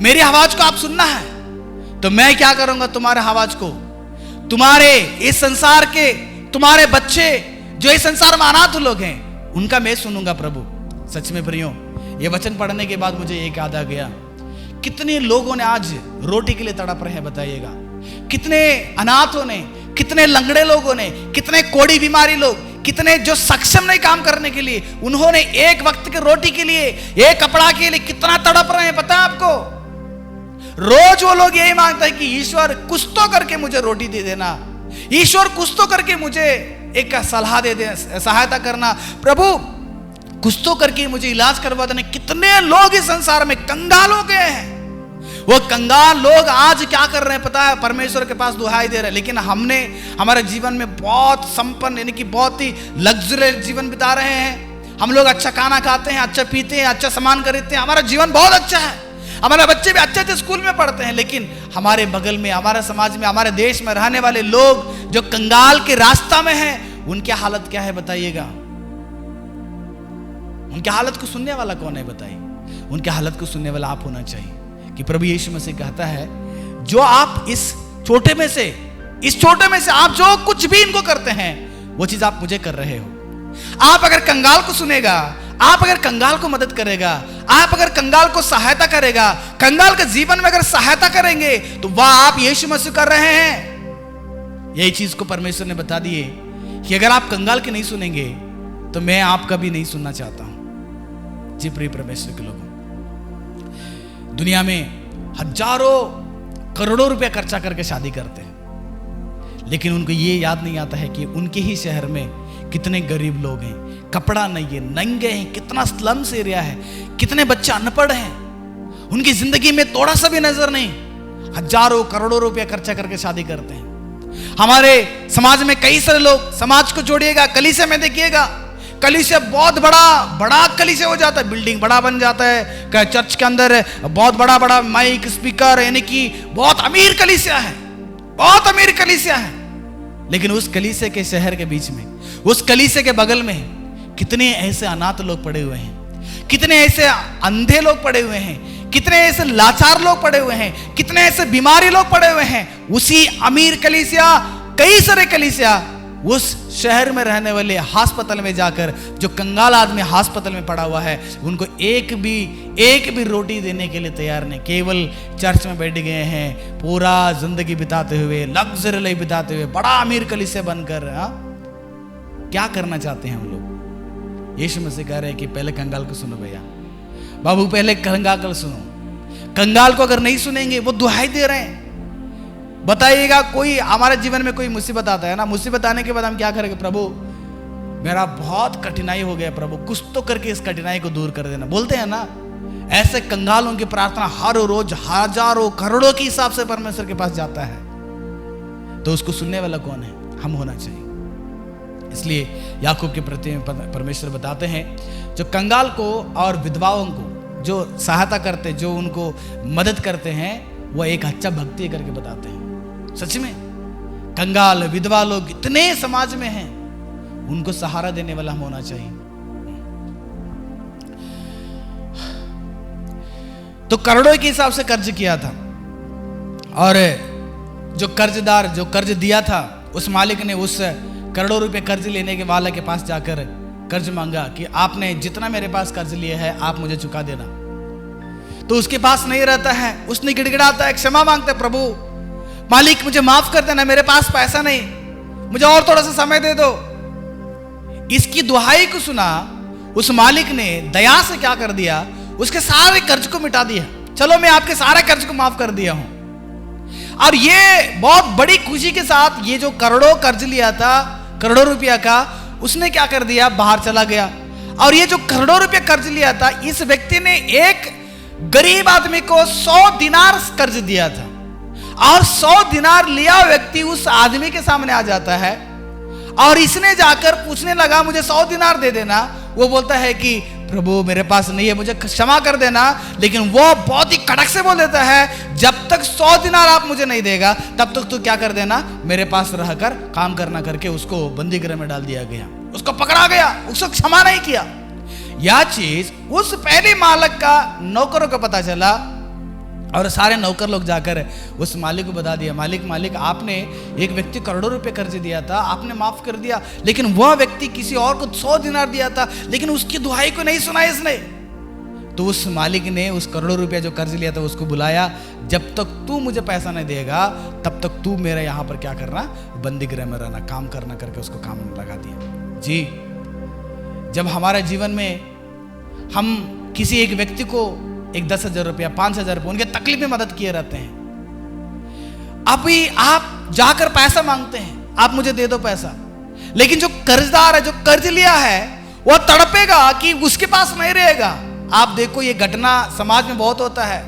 मेरी आवाज को आप सुनना है तो मैं क्या करूंगा, तुम्हारे आवाज को, तुम्हारे इस संसार के तुम्हारे बच्चे जो इस संसार में अनाथ लोग हैं उनका मैं सुनूंगा प्रभु। सच में प्रियो, ये वचन पढ़ने के बाद मुझे एक याद आ गया, कितने लोगों ने आज रोटी के लिए तड़प रहे हैं बताइएगा, कितने अनाथों ने, कितने लंगड़े लोगों ने, कितने कोड़ी बीमारी लोग, कितने जो सक्षम नहीं काम करने के लिए, उन्होंने एक वक्त की रोटी के लिए, एक कपड़ा के लिए कितना तड़प रहे हैं पता है आपको? रोज वो लोग यही मांगता है कि ईश्वर कुछ तो करके मुझे रोटी दे देना, ईश्वर कुछ तो करके मुझे एक सलाह दे दे, सहायता करना, प्रभु कुछ तो करके मुझे इलाज करवा देना। कितने लोग इस संसार में कंगाल हो गए हैं। वो कंगाल लोग आज क्या कर रहे हैं पता है? परमेश्वर के पास दुहाई दे रहे हैं, लेकिन हमने हमारे जीवन में बहुत संपन्न यानी कि बहुत ही लग्जरी जीवन बिता रहे हैं। हम लोग अच्छा खाना खाते हैं, अच्छा पीते हैं, अच्छा सामान खरीदते हैं, हमारा जीवन बहुत अच्छा है, हमारे बच्चे भी अच्छे अच्छे स्कूल में पढ़ते हैं, लेकिन हमारे बगल में, हमारे समाज में, हमारे देश में रहने वाले लोग जो कंगाल के रास्ता में हैं, उनकी हालत क्या है बताइएगा? उनकी हालत को सुनने वाला कौन है बताइए? उनकी हालत को सुनने वाला आप होना चाहिए। कि प्रभु यीशु मसीह कहता है, जो आप इस छोटे में से आप जो कुछ भी इनको करते हैं वो चीज आप मुझे कर रहे हो। आप अगर कंगाल को सुनेगा, आप अगर कंगाल को मदद करेगा, आप अगर कंगाल को सहायता करेगा, कंगाल के जीवन में अगर सहायता करेंगे तो वह आप यीशु मसीह कर रहे हैं। यही चीज को परमेश्वर ने बता दिए कि अगर आप कंगाल के नहीं सुनेंगे तो मैं आपका भी नहीं सुनना चाहता हूं। जी प्रिय परमेश्वर के लोगों, दुनिया में हजारों करोड़ों रुपया खर्चा करके शादी करते हैं, लेकिन उनको ये याद नहीं आता है कि उनके ही शहर में कितने गरीब लोग हैं, कपड़ा नहीं है, नंगे हैं, कितना स्लम्स एरिया है, कितने बच्चे अनपढ़ हैं, उनकी जिंदगी में थोड़ा सा भी नजर नहीं, हजारों करोड़ों रुपया खर्चा करके शादी करते हैं। हमारे समाज में कई सारे लोग, समाज को जोड़िएगा, कलीसिया में देखिएगा, कलीसिया बहुत बड़ा कलीसिया हो जाता है, बिल्डिंग बड़ा बन जाता है, चर्च के अंदर बहुत बड़ा माइक स्पीकर, यानी कि बहुत अमीर कलीसिया है, बहुत अमीर कलीसिया है। लेकिन उस कलीसिया के शहर के बीच में, उस कलीसिया के बगल में कितने ऐसे अनाथ लोग पड़े हुए हैं, कितने ऐसे अंधे लोग पड़े हुए हैं, कितने ऐसे लाचार लोग पड़े हुए हैं, कितने ऐसे बीमारी लोग पड़े हुए हैं। उसी अमीर कलीसिया, कई सारे कलीसिया उस शहर में रहने वाले अस्पताल में जाकर, जो कंगाल आदमी अस्पताल में पड़ा हुआ है, उनको एक भी रोटी देने के लिए तैयार नहीं, केवल चर्च में बैठ गए हैं, पूरा जिंदगी बिताते हुए, लग्जरी लाइफ बिताते हुए, बड़ा अमीर कलीसिया बनकर। क्या करना चाहते हैं हम लोग? यीशु मसीह कह रहे हैं कि पहले कंगाल को सुनो भैया, बाबू पहले कंगाल को सुनो। कंगाल को अगर नहीं सुनेंगे, वो दुहाई दे रहे हैं। बताइएगा, कोई हमारे जीवन में कोई मुसीबत आता है ना, मुसीबत आने के बाद हम क्या करेंगे? प्रभु मेरा बहुत कठिनाई हो गया, प्रभु कुछ तो करके इस कठिनाई को दूर कर देना, बोलते हैं ना। ऐसे कंगालों की प्रार्थना हर रोज हजारों करोड़ों के हिसाब से परमेश्वर के पास जाता है, तो उसको सुनने वाला कौन है? हम होना चाहिए। इसलिए याकूब के प्रति परमेश्वर बताते हैं, जो कंगाल को और विधवाओं को जो सहायता करते, जो उनको मदद करते हैं, वो एक अच्छा भक्ति करके बताते हैं। सच में कंगाल विधवा लोग इतने समाज में हैं, उनको सहारा देने वाला हम होना चाहिए। तो करोड़ों के हिसाब से कर्ज किया था, और जो कर्जदार जो कर्ज दिया था, उस मालिक ने उस करोड़ों रुपए कर्ज लेने के वाले के पास जाकर कर्ज मांगा कि आपने जितना मेरे पास कर्ज लिया है आप मुझे चुका देना, तो उसके पास नहीं रहता है, उसने गिड़गिड़ाता है, क्षमा मांगता है, प्रभु मालिक मुझे माफ कर देना, मेरे पास पैसा नहीं, मुझे और थोड़ा सा समय दे दो। इसकी दुहाई को सुना उस मालिक ने दया से क्या कर दिया, उसके सारे कर्ज को मिटा दिया। चलो मैं आपके सारे कर्ज को माफ कर दिया हूं। और ये बहुत बड़ी खुशी के साथ ये जो करोड़ों कर्ज लिया था, करोड़ों रुपया का, उसने क्या कर दिया, बाहर चला गया। और ये जो करोड़ों रुपया कर्ज लिया था, इस व्यक्ति ने एक गरीब आदमी को 100 दिनार कर्ज दिया था। और 100 दिनार लिया व्यक्ति उस आदमी के सामने आ जाता है और इसने जाकर पूछने लगा मुझे 100 दिनार दे देना। वो बोलता है कि प्रभु मेरे पास नहीं है, मुझे क्षमा कर देना। लेकिन वो बहुत ही कड़क से बोल देता है, जब तक 100 दिनार आप मुझे नहीं देगा तब तक तू क्या कर देना, मेरे पास रहकर काम करना, करके उसको बंदी गृह में डाल दिया गया। उसको पकड़ा गया, उसको क्षमा नहीं किया। यह चीज उस पहले मालिक का नौकरों को पता चला और सारे नौकर लोग जाकर उस मालिक को बता दिया, मालिक आपने एक व्यक्ति करोड़ों रुपए कर्ज दिया था, आपने माफ कर दिया। लेकिन वह व्यक्ति किसी और को 100 दिनार दिया था, लेकिन उसकी दुहाई को नहीं सुना इसने। तो उस मालिक ने उस करोड़ों रुपया जो कर्ज लिया था उसको बुलाया, जब तक तू मुझे पैसा नहीं देगा तब तक तू मेरा यहाँ पर क्या करना, बंदी गृह में रहना, काम करना, करके उसको काम में लगा दिया। जी, जब हमारे जीवन में हम किसी एक व्यक्ति को एक 10,000 रुपया, 5,000 रुपया उनके तकलीफ में मदद किए रहते हैं, अभी आप जाकर पैसा मांगते हैं, आप मुझे दे दो पैसा। लेकिन जो कर्जदार है, जो कर्ज लिया है, वह तड़पेगा कि उसके पास नहीं रहेगा। आप देखो ये घटना समाज में बहुत होता है।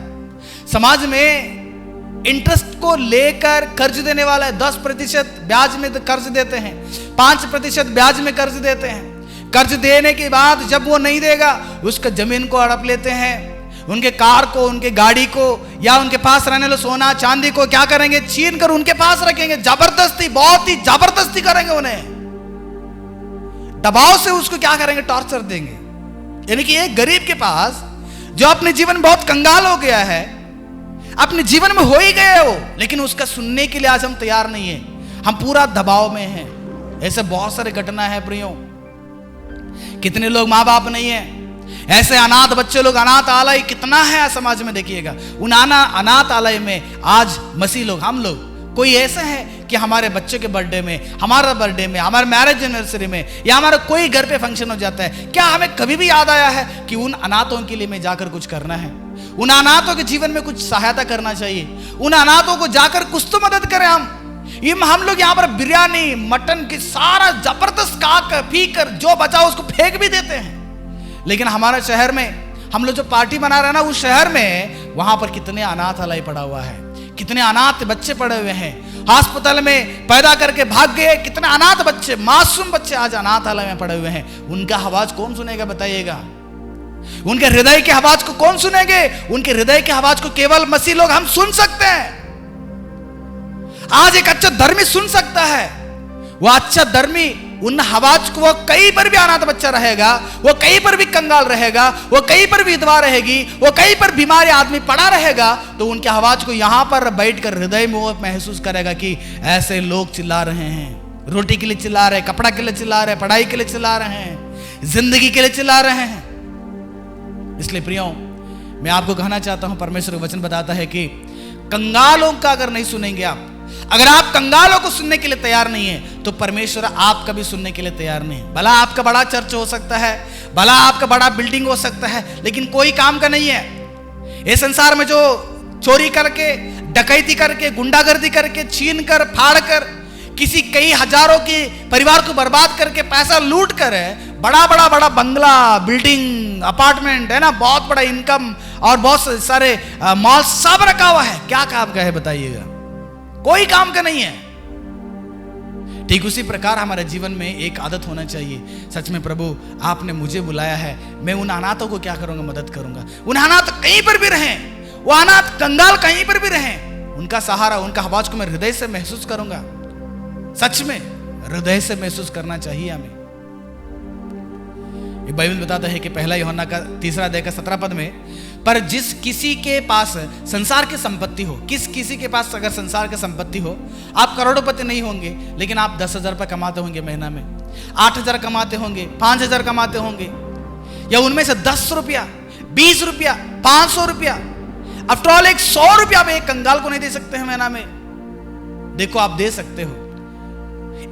समाज में इंटरेस्ट को लेकर कर्ज देने वाला है, 10% ब्याज में कर्ज देते हैं, 5% ब्याज में कर्ज देते हैं। कर्ज देने के बाद जब वो नहीं देगा, उसका जमीन को हड़प लेते हैं, उनके कार को, उनके गाड़ी को, या उनके पास रहने वाले सोना चांदी को क्या करेंगे, छीन कर उनके पास रखेंगे। जबरदस्ती, बहुत ही जबरदस्ती करेंगे, उन्हें दबाव से उसको क्या करेंगे, टॉर्चर देंगे। यानी कि एक गरीब के पास जो अपने जीवन में बहुत कंगाल हो गया है, अपने जीवन में हो ही गए हो, लेकिन उसका सुनने के लिए आज हम तैयार नहीं है, हम पूरा दबाव में हैं। ऐसे बहुत सारे घटना है प्रियो। कितने लोग माँ बाप नहीं है, ऐसे अनाथ बच्चे लोग, अनाथ आलय कितना है समाज में, देखिएगा। उन अनाथ आलय में आज मसीह लोग, हम लोग, कोई ऐसा है कि हमारे बच्चे के बर्थडे में, हमारा बर्थडे में, हमारे मैरिज एनिवर्सरी में, या हमारा कोई घर पे फंक्शन हो जाता है, क्या हमें कभी भी याद आया है कि उन अनाथों के लिए में जाकर कुछ करना है, उन अनाथों के जीवन में कुछ सहायता करना चाहिए, उन अनाथों को जाकर कुछ तो मदद करें। हम लोग यहाँ पर बिरयानी, मटन की सारा जबरदस्त खाकर पी कर जो बचा उसको फेंक भी देते हैं। लेकिन हमारे शहर में हम लोग जो पार्टी बना रहे हैं ना, उस शहर में वहां पर कितने अनाथालय पड़ा हुआ है, कितने अनाथ बच्चे पड़े हुए हैं, अस्पताल में पैदा करके भाग गए कितने अनाथ बच्चे, मासूम बच्चे आज अनाथालय में पड़े हुए हैं। उनका आवाज कौन सुनेगा बताइएगा? उनके हृदय की आवाज को कौन सुनेंगे? उनके हृदय की आवाज को केवल मसीह लोग हम सुन सकते हैं। आज एक अच्छा धर्मी सुन सकता है, वह अच्छा धर्मी उन आवाज को, वो कहीं पर भी अनाथ बच्चा रहेगा, वो कहीं पर भी कंगाल रहेगा, वो कहीं पर भी विधवा रहेगी, वो कहीं पर बीमार आदमी पड़ा रहेगा, तो उनकी आवाज को यहां पर बैठकर हृदय में वो महसूस करेगा कि ऐसे लोग चिल्ला रहे हैं, रोटी के लिए चिल्ला रहे हैं, कपड़ा के लिए चिल्ला रहे हैं, पढ़ाई के लिए चिल्ला रहे हैं, जिंदगी के लिए चिल्ला रहे हैं। इसलिए प्रियो, मैं आपको कहना चाहता हूं, परमेश्वर का वचन बताता है कि कंगालों का अगर नहीं सुनेंगे आप, अगर आप कंगालों को सुनने के लिए तैयार नहीं है, तो परमेश्वर आपका भी सुनने के लिए तैयार नहीं है। भला आपका बड़ा चर्च हो सकता है, भला आपका बड़ा बिल्डिंग हो सकता है, लेकिन कोई काम का नहीं है। इस संसार में जो चोरी करके, डकैती करके, गुंडागर्दी करके, छीन कर, फाड़ कर, किसी कई हजारों के परिवार को बर्बाद करके, पैसा लूट कर, बड़ा बंगला, बिल्डिंग, अपार्टमेंट है ना, बहुत बड़ा इनकम और बहुत सारे मॉल सब रखा हुआ है, क्या काम का है बताइएगा? कोई काम का नहीं है। ठीक उसी प्रकार हमारे जीवन में एक आदत होना चाहिए, सच में प्रभु आपने मुझे बुलाया है, मैं उन अनाथों को क्या करूंगा, मदद करूंगा। उन अनाथ कहीं पर भी रहें, वो अनाथ कंगाल कहीं पर भी रहें, उनका सहारा, उनका आवाज को मैं हृदय से महसूस करूंगा। सच में हृदय से महसूस करना चाहिए हमें। ये बाइबल बताता है कि पहला यूहन्ना का 3 अध्याय का 17 पद में, पर जिस किसी के पास संसार की संपत्ति हो, किसी के पास अगर संसार की संपत्ति हो, आप करोड़पति नहीं होंगे, लेकिन आप 10,000 रुपये कमाते होंगे महीना में, 8,000 कमाते होंगे, 5,000 कमाते होंगे, या उनमें से 10 रुपया, 20 रुपया, 500 रुपया, आफ्टर ऑल एक 100 रुपया भी एक कंगाल को नहीं दे सकते हैं महीना में? देखो आप दे सकते हो।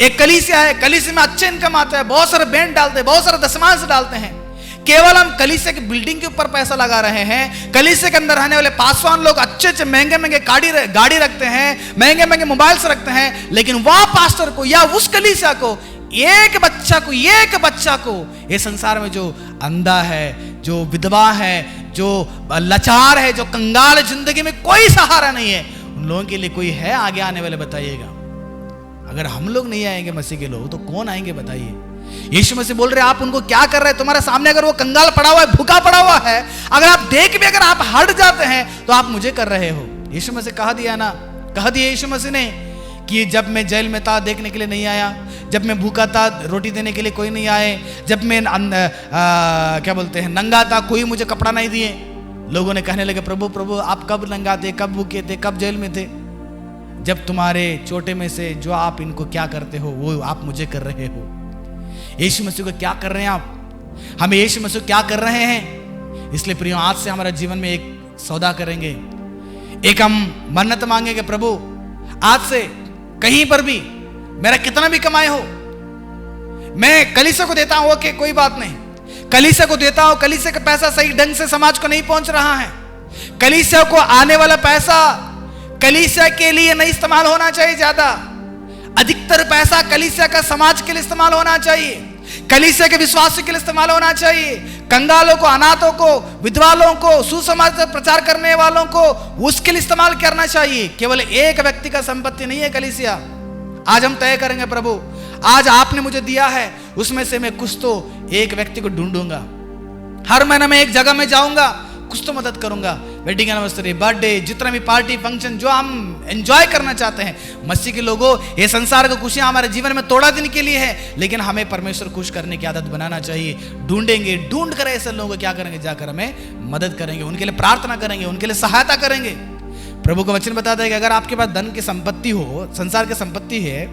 एक कलीसिया है, कलीसिया में अच्छे इनकम आता है, बहुत सारे बैंड डालते हैं, बहुत सारे दशमांश डालते हैं। केवल हम कलीसिया की बिल्डिंग के ऊपर पैसा लगा रहे हैं। कलीसिया के अंदर रहने वाले पासवान लोग अच्छे अच्छे महंगे महंगे गाड़ी रखते हैं, महंगे महंगे मोबाइल्स रखते हैं, लेकिन वह पास्टर को या उस कलीसिया को एक बच्चा को ये संसार में जो अंधा है, जो विधवा है, जो लाचार है, जो कंगाल है, जिंदगी में कोई सहारा नहीं है, उन लोगों के लिए कोई है आगे आने वाले? बताइएगा। अगर हम लोग नहीं आएंगे मसीह के लोग, तो कौन आएंगे बताइए? यीशु मसीह बोल रहे हैं, आप उनको क्या कर रहे हैं? तुम्हारे सामने अगर वो कंगाल पड़ा हुआ है, भूखा पड़ा हुआ है, अगर आप देख भी अगर आप हट जाते हैं, तो आप मुझे कर रहे हो। यीशु मसीह कह दिया यीशु मसीह ने कि जब मैं जेल में था देखने के लिए नहीं आया, जब मैं भूखा था रोटी देने के लिए कोई नहीं आए, जब मैं क्या बोलते हैं नंगा था कोई मुझे कपड़ा नहीं दिए। लोगों ने कहने लगे, प्रभु प्रभु आप कब नंगा थे, कब भूखे थे, कब जेल में थे? जब तुम्हारे छोटे में से जो आप इनको क्या करते हो वो आप मुझे कर रहे हो। यीशु मसीह को क्या कर रहे हैं आप? हमें यीशु मसीह क्या कर रहे हैं? इसलिए प्रियो, आज से हमारे जीवन में एक सौदा करेंगे, एक हम मन्नत मांगेंगे, प्रभु आज से कहीं पर भी मेरा कितना भी कमाए हो, मैं कलीसिया को देता हूं। ओके, कोई बात नहीं, कलीसिया को देता हूं। कलीसिया का पैसा सही ढंग से समाज को नहीं पहुंच रहा है। कलीसिया को आने वाला पैसा कलीसिया के लिए नहीं इस्तेमाल होना चाहिए, ज्यादा अधिकतर पैसा कलीसिया का समाज के लिए इस्तेमाल होना चाहिए, कलीसिया के विश्वासियों के लिए इस्तेमाल होना चाहिए। कंगालों को, अनाथों को, विधवाओं को, सुसमाज का प्रचार करने वालों को उसके लिए इस्तेमाल करना चाहिए। केवल एक व्यक्ति का संपत्ति नहीं है कलीसिया। आज हम तय करेंगे, प्रभु आज आपने मुझे दिया है, उसमें से मैं कुछ तो एक व्यक्ति को ढूंढूंगा। हर महीने में एक जगह में जाऊंगा, कुछ तो मदद करूंगा। वेडिंग एनिवर्सरी, बर्थडे, जितना भी पार्टी फंक्शन जो हम एंजॉय करना चाहते हैं, मसीह के लोगों, ये संसार की खुशियां हमारे जीवन में थोड़ा दिन के लिए है, लेकिन हमें परमेश्वर खुश करने की आदत बनाना चाहिए। ढूंढेंगे, ढूंढ कर ऐसे लोगों को क्या करेंगे, जाकर हमें मदद करेंगे, उनके लिए प्रार्थना करेंगे, उनके लिए सहायता करेंगे। प्रभु का वचन बताता है कि अगर आपके पास धन की संपत्ति हो, संसार की संपत्ति है,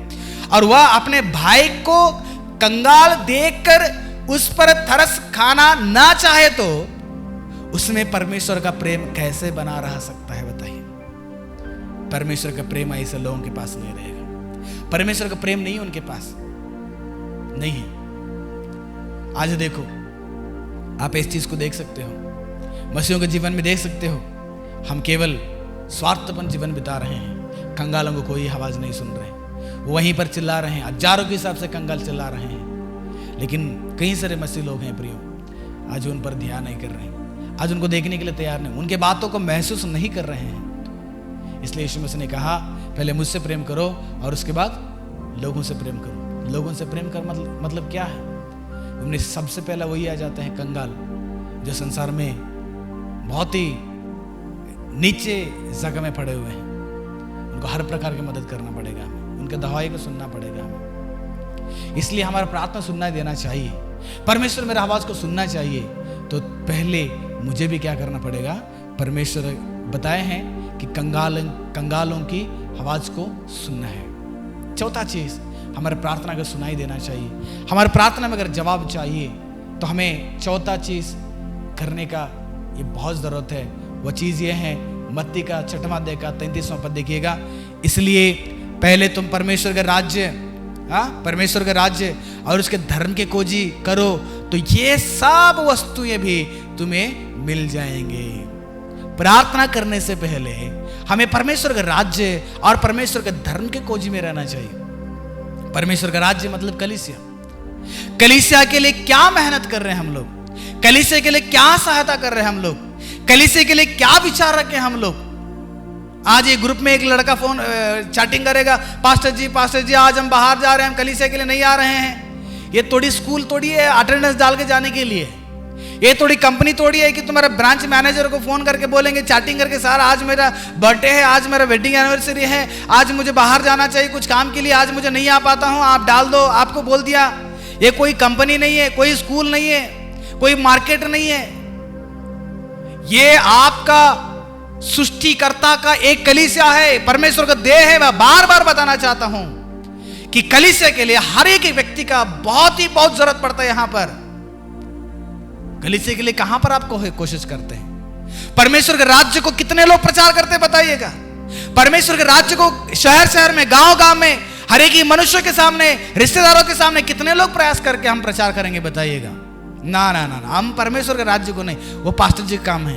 और वह अपने भाई को कंगाल देखकर उस पर तरस खाना ना चाहे, तो उसमें परमेश्वर का प्रेम कैसे बना रह सकता है बताइए? परमेश्वर का प्रेम ऐसे लोगों के पास नहीं रहेगा। परमेश्वर का प्रेम नहीं है उनके पास, नहीं है। आज देखो, आप इस चीज को देख सकते हो, मसीहों के जीवन में देख सकते हो, हम केवल स्वार्थपन जीवन बिता रहे हैं। कंगालों को कोई आवाज नहीं सुन रहे, वहीं पर चिल्ला रहे हैं, हजारों के हिसाब से कंगाल चिल्ला रहे हैं, लेकिन कई सारे मसीह लोग हैं प्रियो, आज उन पर ध्यान नहीं कर रहे हैं, आज उनको देखने के लिए तैयार नहीं, उनके बातों को महसूस नहीं कर रहे हैं। इसलिए यीशु मसीह ने कहा, पहले मुझसे प्रेम करो और उसके बाद लोगों से प्रेम करो। लोगों से प्रेम कर मतलब क्या है? उनमें सबसे पहला वही आ जाते हैं कंगाल, जो संसार में बहुत ही नीचे जगह में पड़े हुए हैं। उनको हर प्रकार की मदद करना पड़ेगा हमें, उनके दवाई को सुनना पड़ेगा हमें। इसलिए हमारा प्रार्थना सुनना देना चाहिए, परमेश्वर मेरे आवाज को सुनना चाहिए, तो पहले मुझे भी क्या करना पड़ेगा? परमेश्वर बताए हैं कि कंगालों की आवाज को सुनना है। चौथा चीज, हमारे प्रार्थना को सुनाई देना चाहिए। हमारे प्रार्थना में अगर जवाब चाहिए, तो हमें चौथा चीज करने का ये बहुत जरूरत है। वो चीज ये है, मत्ती का 6वां अध्याय का 33वां पद देखिएगा। इसलिए पहले तुम परमेश्वर का राज्य, परमेश्वर का राज्य और उसके धर्म के खोजी करो, तो ये सब वस्तुएं भी तुम्हें मिल जाएंगे। प्रार्थना करने से पहले हमें परमेश्वर का राज्य और परमेश्वर के धर्म के खोजी में रहना चाहिए। परमेश्वर का राज्य मतलब कलीसिया। कलीसिया के लिए क्या मेहनत कर रहे हैं हम लोग? कलीसिया के लिए क्या सहायता कर रहे हैं हम लोग? कलीसिया के लिए क्या विचार रखें हम लोग? आज एक ग्रुप में एक लड़का फोन चैटिंग करेगा, पास्टर जी आज हम बाहर जा रहे हैं, हम कलीसिया के लिए नहीं आ रहे हैं। ये थोड़ी स्कूल थोड़ी है अटेंडेंस डाल के जाने के लिए, ये थोड़ी कंपनी थोड़ी है कि तुम्हारे ब्रांच मैनेजर को फोन करके बोलेंगे चैटिंग करके, सर आज मेरा बर्थडे है, आज मेरा वेडिंग एनिवर्सरी है, आज मुझे बाहर जाना चाहिए कुछ काम के लिए, आज मुझे नहीं आ पाता हूं, आप डाल दो। आपको बोल दिया। ये कोई कंपनी नहीं है, कोई स्कूल नहीं है, कोई मार्केट नहीं है, ये आपका सृष्टिकर्ता का एक कलीसिया है, परमेश्वर का देह है। मैं बार बार बताना चाहता हूं, कि कलीसिया के लिए हर एक व्यक्ति का बहुत जरूरत पड़ता है। यहां पर कलीसिया के लिए कहां पर आप कोशिश करते हैं? परमेश्वर के राज्य को कितने लोग प्रचार करते हैं बताइएगा? परमेश्वर के राज्य को शहर शहर में, गांव गांव में, हर एक मनुष्य के सामने, रिश्तेदारों के सामने कितने लोग प्रयास करके हम प्रचार करेंगे बताइएगा? ना ना ना, हम परमेश्वर के राज्य को नहीं, वो पास्टर जी का काम है।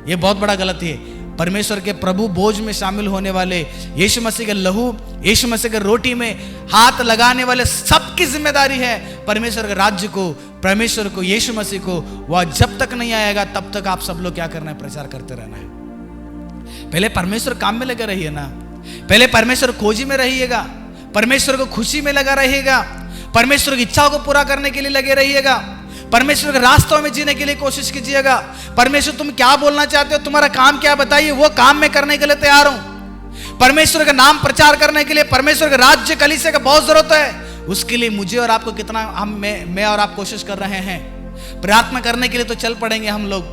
ये बहुत बड़ा गलती है। परमेश्वर के प्रभु भोज में शामिल होने वाले, यीशु मसीह के लहू, यीशु मसीह के रोटी में हाथ लगाने वाले सबकी जिम्मेदारी है परमेश्वर के राज्य को, परमेश्वर को, यीशु मसीह को। वह जब तक नहीं आएगा तब तक आप सब लोग क्या करना है? प्रचार करते रहना है। पहले परमेश्वर काम में लगे रहिए ना, पहले परमेश्वर खोजी में रहिएगा, परमेश्वर को खुशी में लगा रहिएगा, परमेश्वर की इच्छा को पूरा करने के लिए लगे रहिएगा, परमेश्वर के रास्तों में जीने के लिए कोशिश कीजिएगा। परमेश्वर तुम क्या बोलना चाहते हो, तुम्हारा काम क्या बताइए, वो काम मैं करने के लिए तैयार हूं। परमेश्वर का नाम प्रचार करने के लिए, परमेश्वर के राज्य कलीसिया का बहुत जरूरत है। उसके लिए मुझे और आपको कितना मैं और आप कोशिश कर रहे हैं। प्रार्थना करने के लिए तो चल पड़ेंगे हम लोग,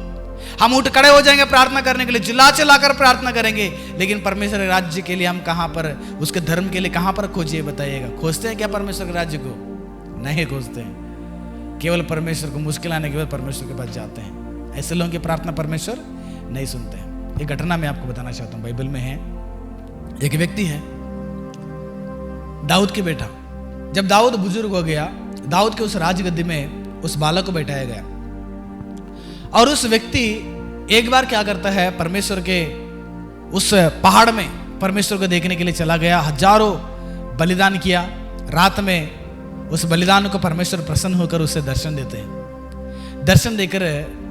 हम उठ खड़े हो जाएंगे प्रार्थना करने के लिए, चिल्ला चिल्लाकर प्रार्थना करेंगे। लेकिन परमेश्वर के राज्य के लिए हम कहां पर, उसके धर्म के लिए कहां पर खोजिए बताइएगा? खोजते हैं क्या परमेश्वर के राज्य को? नहीं खोजते हैं। केवल परमेश्वर को मुश्किल आने के बाद परमेश्वर के पास जाते हैं। ऐसे लोगों की प्रार्थना परमेश्वर नहीं सुनते हैं। एक घटना मैं आपको बताना चाहता हूं, बाइबल में है। एक व्यक्ति है, दाऊद के बेटा। जब दाऊद बुजुर्ग हो गया, दाऊद के उस राजगद्दी में उस बालक को बैठाया गया। और उस व्यक्ति एक बार क्या करता है, परमेश्वर के उस पहाड़ में परमेश्वर को देखने के लिए चला गया। हजारों बलिदान किया। रात में उस बलिदान को परमेश्वर प्रसन्न होकर उससे दर्शन देते हैं। दर्शन देकर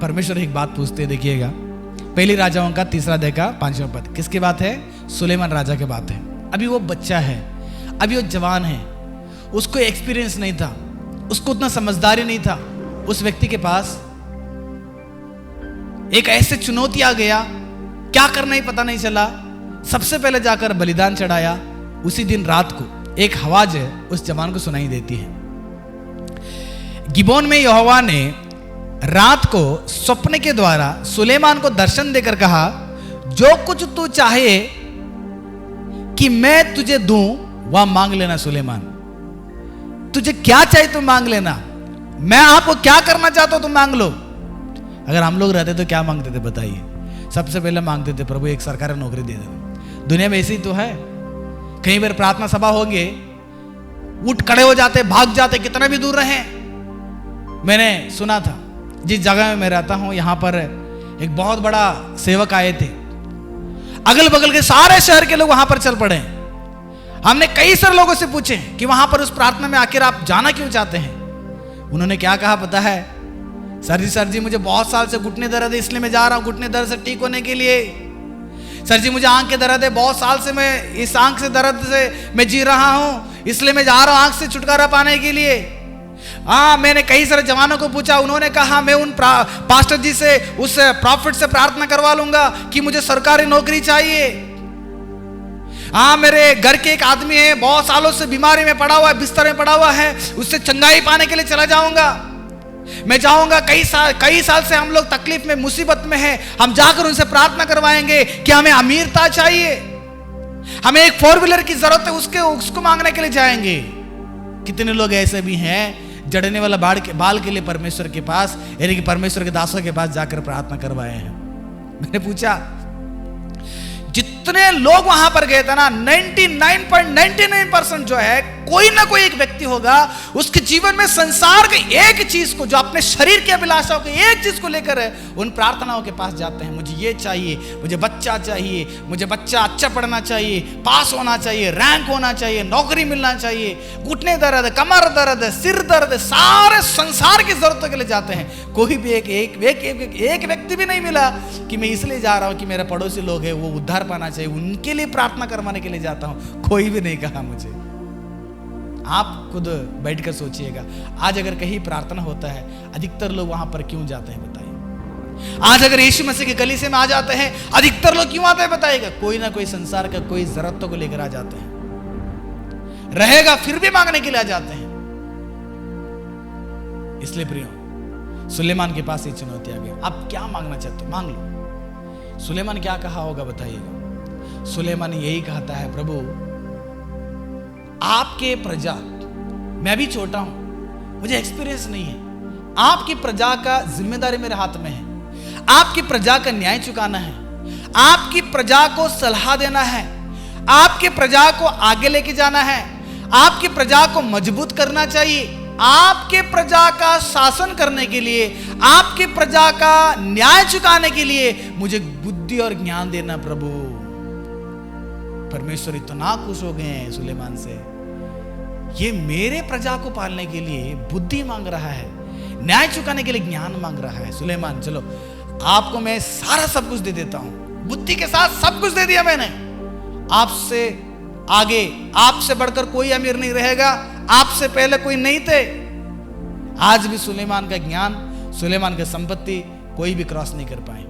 परमेश्वर एक बात पूछते हैं, देखिएगा, पहली राजाओं का 3 अध्याय का 5वां पद। किसकी बात है? सुलेमान राजा की बात है। अभी वो बच्चा है, अभी वो जवान है, उसको एक्सपीरियंस नहीं था, उसको उतना समझदारी नहीं था। उस व्यक्ति के पास एक ऐसे चुनौती आ गया, क्या करना ही पता नहीं चला। सबसे पहले जाकर बलिदान चढ़ाया। उसी दिन रात को एक आवाज उस जवान को सुनाई देती है। गिबोन में यहोवा ने रात को सपने के द्वारा सुलेमान को दर्शन देकर कहा, जो कुछ तू चाहे कि मैं तुझे दूं वह मांग लेना सुलेमान। तुझे क्या चाहिए तुम मांग लेना, मैं आपको क्या करना चाहता हूं तुम मांग लो। अगर हम लोग रहते तो क्या मांगते थे बताइए? सबसे पहले मांगते थे, प्रभु एक सरकारी नौकरी दे देना। दुनिया में ऐसी तो है, कहीं बार प्रार्थना सभा होंगे, उठ खड़े हो जाते, भाग जाते, कितना भी दूर रहे। मैंने सुना था, जिस जगह में मैं रहता हूं यहां पर एक बहुत बड़ा सेवक आए थे, अगल बगल के सारे शहर के लोग वहां पर चल पड़े। हमने कई सारे लोगों से पूछे कि वहां पर उस प्रार्थना में आखिर आप जाना क्यों चाहते हैं? उन्होंने क्या कहा पता है? सर जी मुझे बहुत साल से घुटने दर्द है, इसलिए मैं जा रहा हूं घुटने दर्द से ठीक होने के लिए। सर जी मुझे आंख के दर्द है, बहुत साल से मैं इस आंख से दर्द से मैं जी रहा हूं, इसलिए मैं जा रहा हूं आंख से छुटकारा पाने के लिए। हाँ, मैंने कई सारे जवानों को पूछा, उन्होंने कहा मैं उन पास्टर जी से, उस प्रॉफिट से प्रार्थना करवा लूंगा कि मुझे सरकारी नौकरी चाहिए। हाँ, मेरे घर के एक आदमी है, बहुत सालों से बीमारी में पड़ा हुआ है, बिस्तर में पड़ा हुआ है, उससे चंगाई पाने के लिए चला जाऊंगा। मैं जाऊंगा, कई साल से हम लोग तकलीफ में, मुसीबत में हैं, हम जाकर उनसे प्रार्थना करवाएंगे कि हमें अमीरता चाहिए, हमें एक 4 व्हीलर की जरूरत है, उसको मांगने के लिए जाएंगे। कितने लोग ऐसे भी हैं जड़ने वाला बाल के लिए परमेश्वर के पास, यानी कि परमेश्वर के दासों के पास जाकर प्रार्थना करवाए हैं। मैंने पूछा, जितने लोग वहां पर गए थे ना, 99.99% जो है, कोई ना कोई एक व्यक्ति होगा, उसके जीवन में संसार के एक चीज को, जो अपने शरीर की अभिलाषाओं के एक चीज को लेकर उन प्रार्थनाओं के पास जाते हैं। मुझे ये चाहिए, मुझे बच्चा चाहिए, मुझे बच्चा अच्छा पढ़ना चाहिए, पास होना चाहिए, रैंक होना चाहिए, नौकरी मिलना चाहिए, घुटने दर्द, कमर दर्द, सिर दर्द, सारे संसार की जरूरतों के लिए जाते हैं। कोई भी एक व्यक्ति भी नहीं मिला कि मैं इसलिए जा रहा हूं कि मेरे पड़ोसी लोग हैं वो उद्धार पाना चाहिए, उनके लिए प्रार्थना करवाने के लिए जाता हूं। कोई भी नहीं कहा मुझे। आप खुद बैठकर सोचिएगा, आज अगर कहीं प्रार्थना होता है, अधिकतर लोग वहां पर क्यों जाते हैं बताइए? आज अगर यीशु मसीह के कलीसिया में आ जाते हैं, अधिकतर लोग क्यों आते हैं बताइएगा? कोई ना कोई संसार का कोई जरूरतों को लेकर आ जाते हैं, रहेगा फिर भी मांगने के लिए आ जाते हैं। इसलिए प्रियो, सुलेमान के पास ये चुनौती आ गई, आप क्या मांगना चाहते हो मांग लो। सुलेमान क्या कहा होगा बताइएगा? सुलेमान यही कहता है, प्रभु आपके प्रजा, मैं भी छोटा हूं, मुझे एक्सपीरियंस नहीं है, आपकी प्रजा का जिम्मेदारी मेरे हाथ में है। आपकी प्रजा का न्याय चुकाना है, आपकी प्रजा को सलाह देना है, आपकी प्रजा को आगे लेके जाना है, आपकी प्रजा को मजबूत करना चाहिए। आपके प्रजा का शासन करने के लिए, आपकी प्रजा का न्याय चुकाने के लिए मुझे बुद्धि और ज्ञान देना प्रभु। परमेश्वर इतना खुश हो गए हैं सुलेमान से, ये मेरे प्रजा को पालने के लिए बुद्धि मांग रहा है, न्याय चुकाने के लिए ज्ञान मांग रहा है। सुलेमान चलो आपको मैं सारा सब कुछ दे देता हूं, बुद्धि के साथ सब कुछ दे दिया मैंने। आपसे आगे, आपसे बढ़कर कोई अमीर नहीं रहेगा, आपसे पहले कोई नहीं थे। आज भी सुलेमान का ज्ञान, सुलेमान की संपत्ति कोई भी क्रॉस नहीं कर पाए।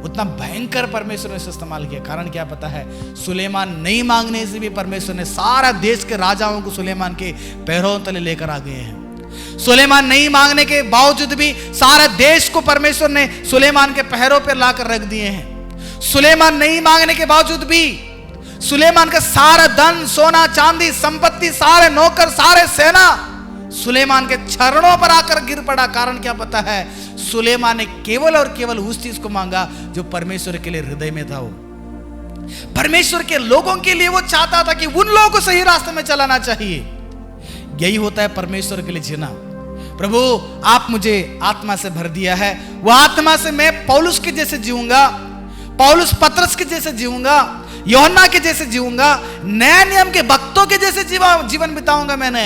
उतना भयंकर परमेश्वर ने इस्तेमाल किया। कारण क्या पता है, सुलेमान नहीं मांगने से भी परमेश्वर ने सारा देश के राजाओं को सुलेमान के पैरों तले लेकर आ गए हैं। सुलेमान नहीं मांगने के बावजूद भी सारा देश को परमेश्वर ने सुलेमान के पैरों पर लाकर रख दिए हैं। सुलेमान नहीं मांगने के बावजूद भी सुलेमान का सारा धन, सोना, चांदी, संपत्ति, सारे नौकर, सारे सेना सुलेमान के चरणों पर आकर गिर पड़ा। कारण क्या पता है, सुलेमान ने केवल और केवल उस चीज को मांगा जो परमेश्वर के लिए हृदय में था। वो परमेश्वर के लोगों के लिए वो चाहता था कि उन लोगों को सही रास्ते में चलाना चाहिए। यही होता है परमेश्वर के लिए जीना। प्रभु आप मुझे आत्मा से भर दिया है, वो आत्मा से मैं पौलुस के जैसे जीऊंगा, पौलुस पतरस के जैसे जीऊंगा, यूहन्ना के जैसे जीऊंगा, नए नियम के भक्तों के जैसे जीवन बिताऊंगा। मैंने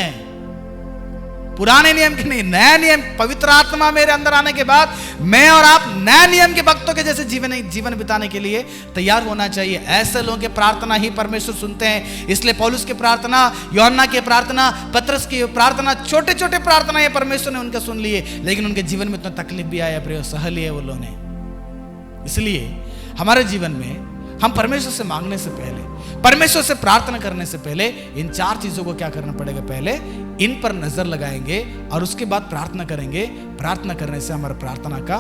पुराने नियम के नहीं, नया नियम, पवित्र आत्मा मेरे अंदर आने के बाद मैं और आप नए नियम के भक्तों के जैसे जीवन बिताने के लिए तैयार होना चाहिए। ऐसे लोगों की प्रार्थना ही परमेश्वर सुनते हैं। इसलिए पौलुस की प्रार्थना, यूहन्ना की प्रार्थना, पतरस की प्रार्थना, छोटे छोटे प्रार्थनाएं परमेश्वर ने उनका सुन लिए, लेकिन उनके जीवन में इतना तकलीफ भी आया, प्रिय सह लिए वो लोगों ने। इसलिए हमारे जीवन में हम परमेश्वर से मांगने से पहले, परमेश्वर से प्रार्थना करने से पहले इन 4 चीजों को क्या करना पड़ेगा, पहले इन पर नजर लगाएंगे और उसके बाद प्रार्थना करेंगे। प्रार्थना करने से हमारा प्रार्थना का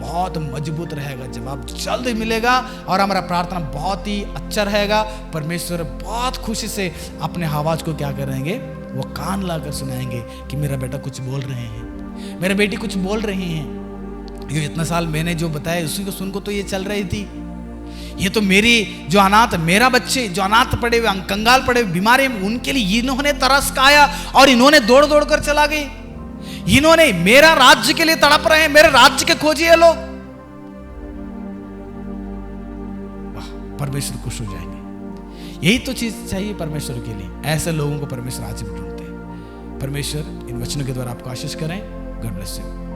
बहुत मजबूत रहेगा, जवाब जल्द मिलेगा और हमारा प्रार्थना बहुत ही अच्छा रहेगा। परमेश्वर बहुत खुशी से अपने आवाज को क्या करेंगे, वो कान लाकर सुनाएंगे कि मेरा बेटा कुछ बोल रहे हैं, मेरे बेटी कुछ बोल रही हैं। ये इतना साल मैंने जो बताया उसी को सुन को तो ये चल रही थी। ये तो मेरी जो अनाथ, मेरा बच्चे जो अनाथ पड़े हुए, कंगाल पड़े हुए, बीमार हैं, उनके लिए इन्होंने तरस खाया और इन्होंने दौड़ दौड़ कर चला गए। इन्होंने मेरा राज्य के लिए तड़प रहे हैं, मेरे राज्य के खोजी है लोग। परमेश्वर खुश हो जाएंगे। यही तो चीज चाहिए परमेश्वर के लिए। ऐसे लोगों को परमेश्वर आज भी ढूंढते हैं। परमेश्वर इन वचनों के द्वारा आपको आशीष करें। God bless you.